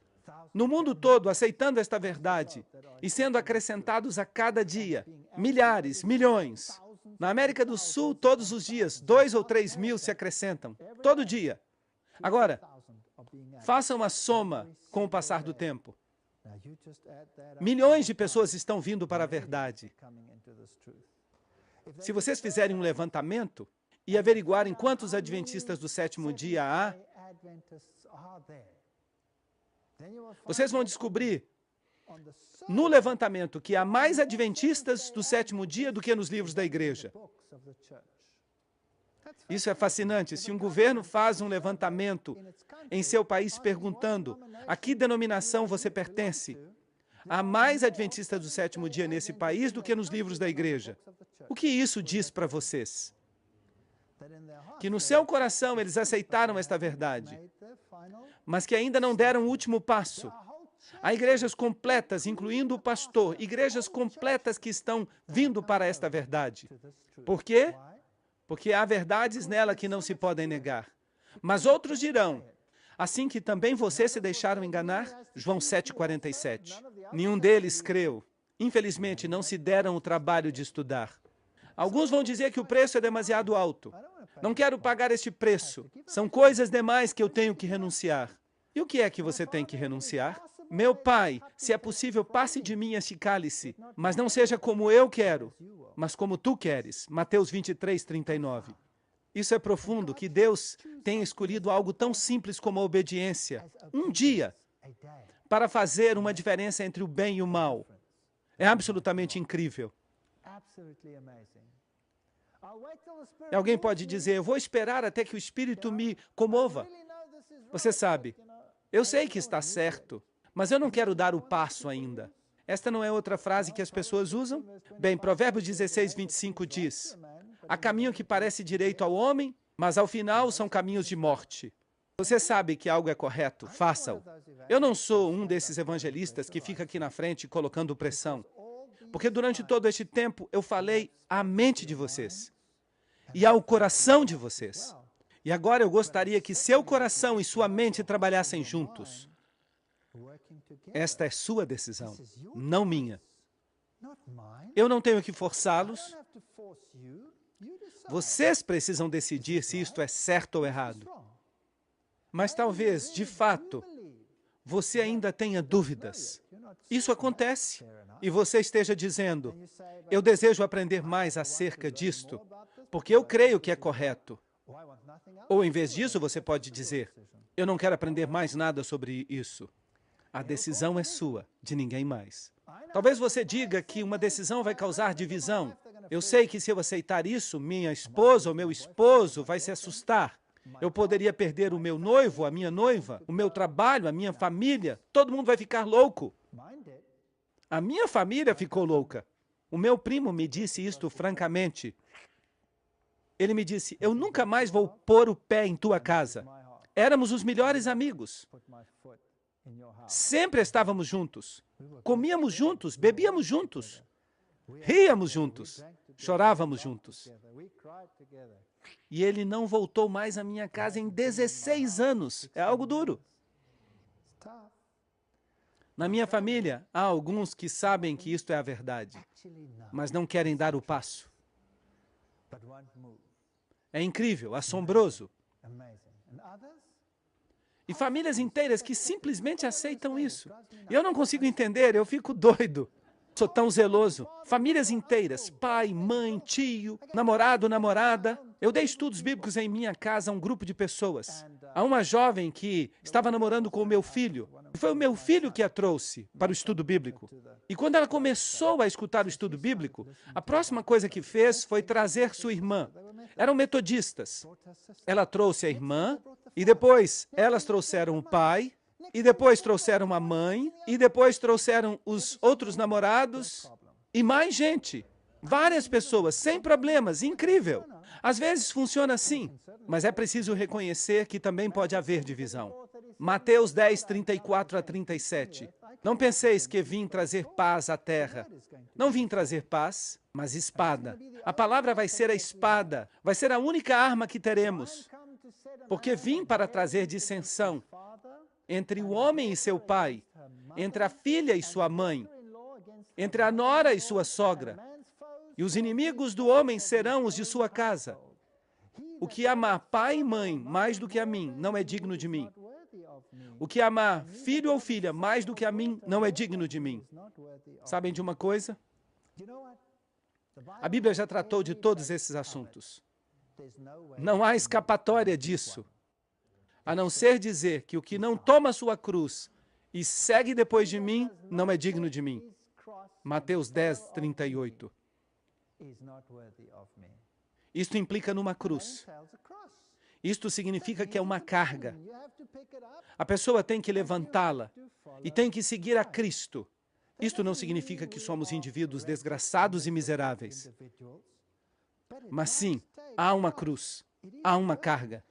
no mundo todo aceitando esta verdade e sendo acrescentados a cada dia. Milhares, milhões. Na América do Sul, todos os dias, 2 ou 3 mil se acrescentam. Todo dia. Agora, faça uma soma com o passar do tempo. Milhões de pessoas estão vindo para a verdade. Se vocês fizerem um levantamento e averiguarem quantos adventistas do sétimo dia há, vocês vão descobrir no levantamento que há mais adventistas do sétimo dia do que nos livros da igreja. Isso é fascinante. Se um governo faz um levantamento em seu país perguntando a que denominação você pertence, há mais adventistas do sétimo dia nesse país do que nos livros da igreja. O que isso diz para vocês? Que no seu coração eles aceitaram esta verdade, mas que ainda não deram o último passo. Há igrejas completas, incluindo o pastor, igrejas completas que estão vindo para esta verdade. Por quê? Porque há verdades nela que não se podem negar. Mas outros dirão, assim que também vocês se deixaram enganar, João 7,47. Nenhum deles creu. Infelizmente, não se deram o trabalho de estudar. Alguns vão dizer que o preço é demasiado alto. Não quero pagar este preço. São coisas demais que eu tenho que renunciar. E o que é que você tem que renunciar? Meu Pai, se é possível, passe de mim este cálice, mas não seja como eu quero, mas como tu queres. Mateus 23:39. Isso é profundo, que Deus tenha escolhido algo tão simples como a obediência, um dia, para fazer uma diferença entre o bem e o mal. É absolutamente incrível. E alguém pode dizer, eu vou esperar até que o Espírito me comova. Você sabe, eu sei que está certo, mas eu não quero dar o passo ainda. Esta não é outra frase que as pessoas usam? Bem, Provérbios 16:25 diz, há caminho que parece direito ao homem, mas ao final são caminhos de morte. Você sabe que algo é correto, faça-o. Eu não sou um desses evangelistas que fica aqui na frente colocando pressão, porque durante todo este tempo eu falei à mente de vocês e ao coração de vocês. E agora eu gostaria que seu coração e sua mente trabalhassem juntos. Esta é sua decisão, não minha. Eu não tenho que forçá-los. Vocês precisam decidir se isto é certo ou errado. Mas talvez, de fato, você ainda tenha dúvidas. Isso acontece. E você esteja dizendo, eu desejo aprender mais acerca disto, porque eu creio que é correto. Ou, em vez disso, você pode dizer, eu não quero aprender mais nada sobre isso. A decisão é sua, de ninguém mais. Talvez você diga que uma decisão vai causar divisão. Eu sei que se eu aceitar isso, minha esposa ou meu esposo vai se assustar. Eu poderia perder o meu noivo, a minha noiva, o meu trabalho, a minha família. Todo mundo vai ficar louco. A minha família ficou louca. O meu primo me disse isto francamente. Ele me disse, eu nunca mais vou pôr o pé em tua casa. Éramos os melhores amigos. Sempre estávamos juntos. Comíamos juntos, bebíamos juntos. Ríamos juntos. Chorávamos juntos. E ele não voltou mais à minha casa em 16 anos. É algo duro. Na minha família, há alguns que sabem que isto é a verdade, mas não querem dar o passo. É incrível, assombroso. E famílias inteiras que simplesmente aceitam isso. E eu não consigo entender, eu fico doido. Sou tão zeloso. Famílias inteiras, pai, mãe, tio, namorado, namorada. Eu dei estudos bíblicos em minha casa a um grupo de pessoas. Há uma jovem que estava namorando com o meu filho. Foi o meu filho que a trouxe para o estudo bíblico. E quando ela começou a escutar o estudo bíblico, a próxima coisa que fez foi trazer sua irmã. Eram metodistas. Ela trouxe a irmã e depois elas trouxeram o pai e depois trouxeram a mãe, e depois trouxeram os outros namorados, e mais gente. Várias pessoas, sem problemas, incrível. Às vezes funciona assim, mas é preciso reconhecer que também pode haver divisão. Mateus 10, 34 a 37. Não penseis que vim trazer paz à terra. Não vim trazer paz, mas espada. A palavra vai ser a espada, vai ser a única arma que teremos. Porque vim para trazer dissensão entre o homem e seu pai, entre a filha e sua mãe, entre a nora e sua sogra. E os inimigos do homem serão os de sua casa. O que amar pai e mãe mais do que a mim, não é digno de mim. O que amar filho ou filha mais do que a mim, não é digno de mim. Sabem de uma coisa? A Bíblia já tratou de todos esses assuntos. Não há escapatória disso, a não ser dizer que o que não toma sua cruz e segue depois de mim, não é digno de mim. Mateus 10, 38. Isto implica numa cruz. Isto significa que é uma carga. A pessoa tem que levantá-la e tem que seguir a Cristo. Isto não significa que somos indivíduos desgraçados e miseráveis. Mas sim, há uma cruz, há uma carga.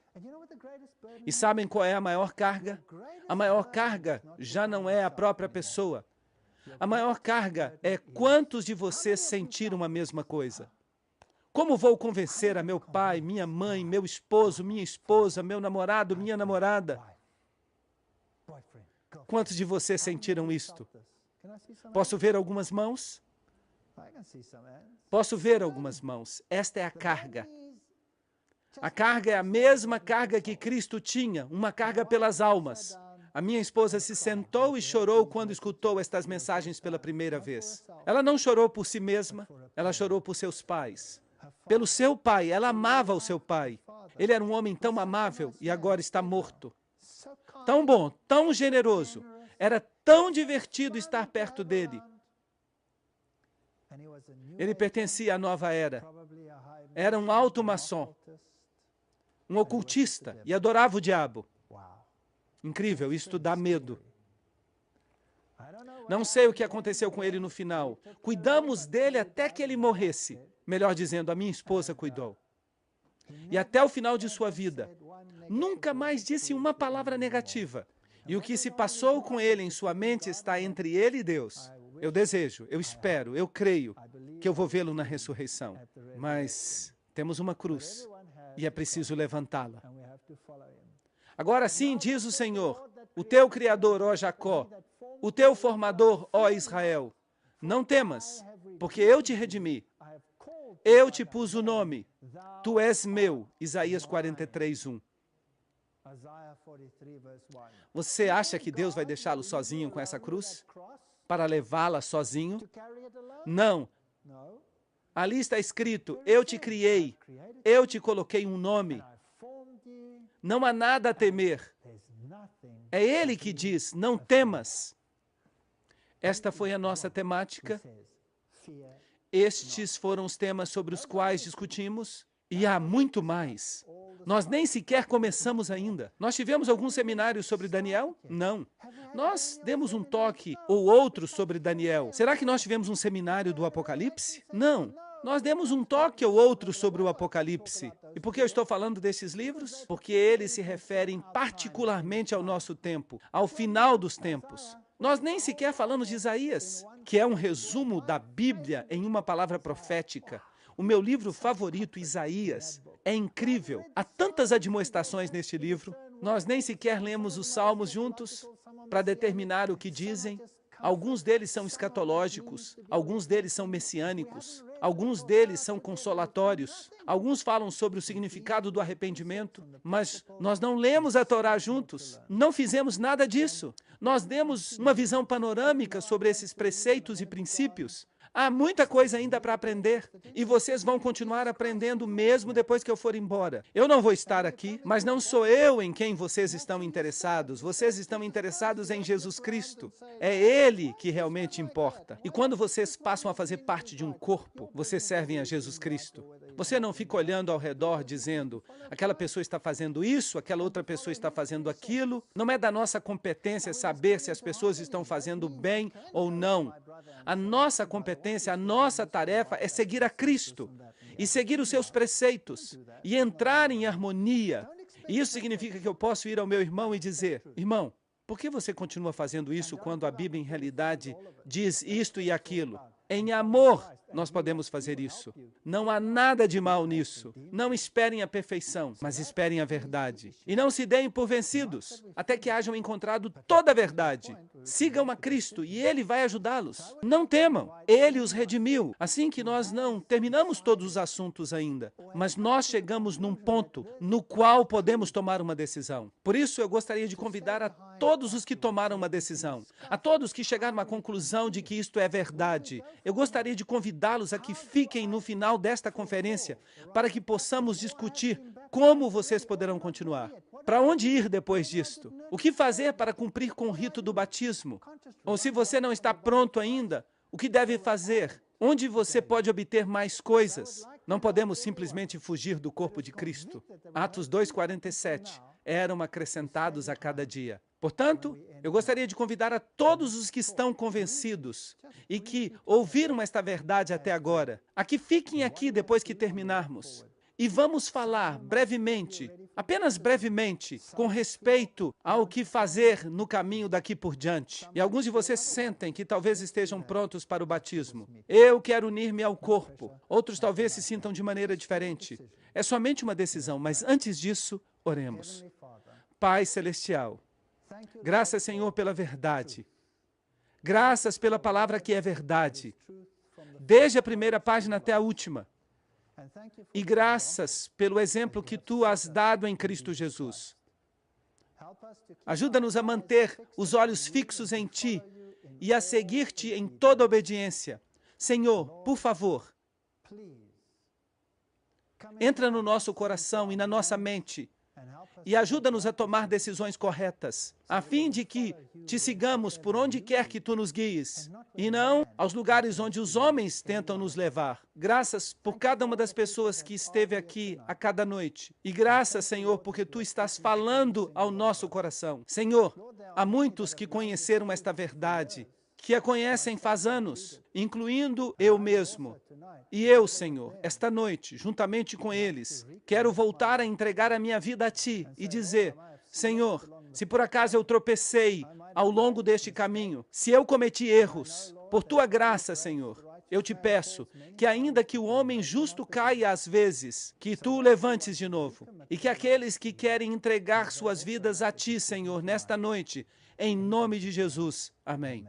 E sabem qual é a maior carga? A maior carga já não é a própria pessoa. A maior carga é quantos de vocês sentiram a mesma coisa. Como vou convencer a meu pai, minha mãe, meu esposo, minha esposa, meu namorado, minha namorada? Quantos de vocês sentiram isto? Posso ver algumas mãos? Posso ver algumas mãos. Esta é a carga. A carga é a mesma carga que Cristo tinha, uma carga pelas almas. A minha esposa se sentou e chorou quando escutou estas mensagens pela primeira vez. Ela não chorou por si mesma, ela chorou por seus pais. Pelo seu pai, ela amava o seu pai. Ele era um homem tão amável e agora está morto. Tão bom, tão generoso. Era tão divertido estar perto dele. Ele pertencia à nova era. Era um alto maçom, um ocultista e adorava o diabo. Incrível, isto dá medo. Não sei o que aconteceu com ele no final. Cuidamos dele até que ele morresse. Melhor dizendo, a minha esposa cuidou. E até o final de sua vida, nunca mais disse uma palavra negativa. E o que se passou com ele em sua mente está entre ele e Deus. Eu desejo, eu espero, eu creio que eu vou vê-lo na ressurreição. Mas temos uma cruz e é preciso levantá-la. Agora sim, diz o Senhor, o teu Criador, ó Jacó, o teu Formador, ó Israel, não temas, porque eu te redimi. Eu te pus o nome, tu és meu. Isaías 43, 1. Você acha que Deus vai deixá-lo sozinho com essa cruz? Para levá-la sozinho? Não. Ali está escrito, eu te criei, eu te coloquei um nome. Não há nada a temer. É Ele que diz, não temas. Esta foi a nossa temática. Estes foram os temas sobre os quais discutimos. E há muito mais. Nós nem sequer começamos ainda. Nós tivemos algum seminário sobre Daniel? Não. Nós demos um toque ou outro sobre Daniel. Será que nós tivemos um seminário do Apocalipse? Não. Nós demos um toque ou outro sobre o Apocalipse. E por que eu estou falando desses livros? Porque eles se referem particularmente ao nosso tempo, ao final dos tempos. Nós nem sequer falamos de Isaías, que é um resumo da Bíblia em uma palavra profética. O meu livro favorito, Isaías, é incrível. Há tantas admoestações neste livro. Nós nem sequer lemos os Salmos juntos para determinar o que dizem. Alguns deles são escatológicos, alguns deles são messiânicos, alguns deles são consolatórios, alguns falam sobre o significado do arrependimento, mas nós não lemos a Torá juntos, não fizemos nada disso. Nós demos uma visão panorâmica sobre esses preceitos e princípios. Há muita coisa ainda para aprender e vocês vão continuar aprendendo mesmo depois que eu for embora. Eu não vou estar aqui, mas não sou eu em quem vocês estão interessados. Vocês estão interessados em Jesus Cristo. É Ele que realmente importa. E quando vocês passam a fazer parte de um corpo, vocês servem a Jesus Cristo. Você não fica olhando ao redor dizendo, aquela pessoa está fazendo isso, aquela outra pessoa está fazendo aquilo. Não é da nossa competência saber se as pessoas estão fazendo bem ou não. A nossa competência, a nossa tarefa é seguir a Cristo e seguir os seus preceitos e entrar em harmonia. E isso significa que eu posso ir ao meu irmão e dizer, irmão, por que você continua fazendo isso quando a Bíblia, em realidade, diz isto e aquilo? Em amor, nós podemos fazer isso. Não há nada de mal nisso. Não esperem a perfeição, mas esperem a verdade. E não se deem por vencidos, até que hajam encontrado toda a verdade. Sigam a Cristo e Ele vai ajudá-los. Não temam, Ele os redimiu. Assim que nós não terminamos todos os assuntos ainda, mas nós chegamos num ponto no qual podemos tomar uma decisão. Por isso, eu gostaria de convidar a todos os que tomaram uma decisão, a todos que chegaram à conclusão de que isto é verdade, eu gostaria de convidá-los a que fiquem no final desta conferência para que possamos discutir como vocês poderão continuar. Para onde ir depois disto? O que fazer para cumprir com o rito do batismo? Ou se você não está pronto ainda, o que deve fazer? Onde você pode obter mais coisas? Não podemos simplesmente fugir do corpo de Cristo. Atos 2:47. Eram acrescentados a cada dia. Portanto, eu gostaria de convidar a todos os que estão convencidos e que ouviram esta verdade até agora, a que fiquem aqui depois que terminarmos. E vamos falar brevemente, apenas brevemente, com respeito ao que fazer no caminho daqui por diante. E alguns de vocês sentem que talvez estejam prontos para o batismo. Eu quero unir-me ao corpo. Outros talvez se sintam de maneira diferente. É somente uma decisão, mas antes disso, oremos. Pai Celestial, graças, Senhor, pela verdade. Graças pela palavra que é verdade. Desde a primeira página até a última. E graças pelo exemplo que Tu has dado em Cristo Jesus. Ajuda-nos a manter os olhos fixos em Ti e a seguir-Te em toda obediência. Senhor, por favor, entra no nosso coração e na nossa mente e ajuda-nos a tomar decisões corretas, a fim de que Te sigamos por onde quer que Tu nos guies, e não aos lugares onde os homens tentam nos levar. Graças por cada uma das pessoas que esteve aqui a cada noite. E graças, Senhor, porque Tu estás falando ao nosso coração. Senhor, há muitos que conheceram esta verdade, que a conhecem faz anos, incluindo eu mesmo. E eu, Senhor, esta noite, juntamente com eles, quero voltar a entregar a minha vida a Ti e dizer, Senhor, se por acaso eu tropecei ao longo deste caminho, se eu cometi erros, por Tua graça, Senhor, eu Te peço que ainda que o homem justo caia às vezes, que Tu o levantes de novo, e que aqueles que querem entregar suas vidas a Ti, Senhor, nesta noite, em nome de Jesus. Amém.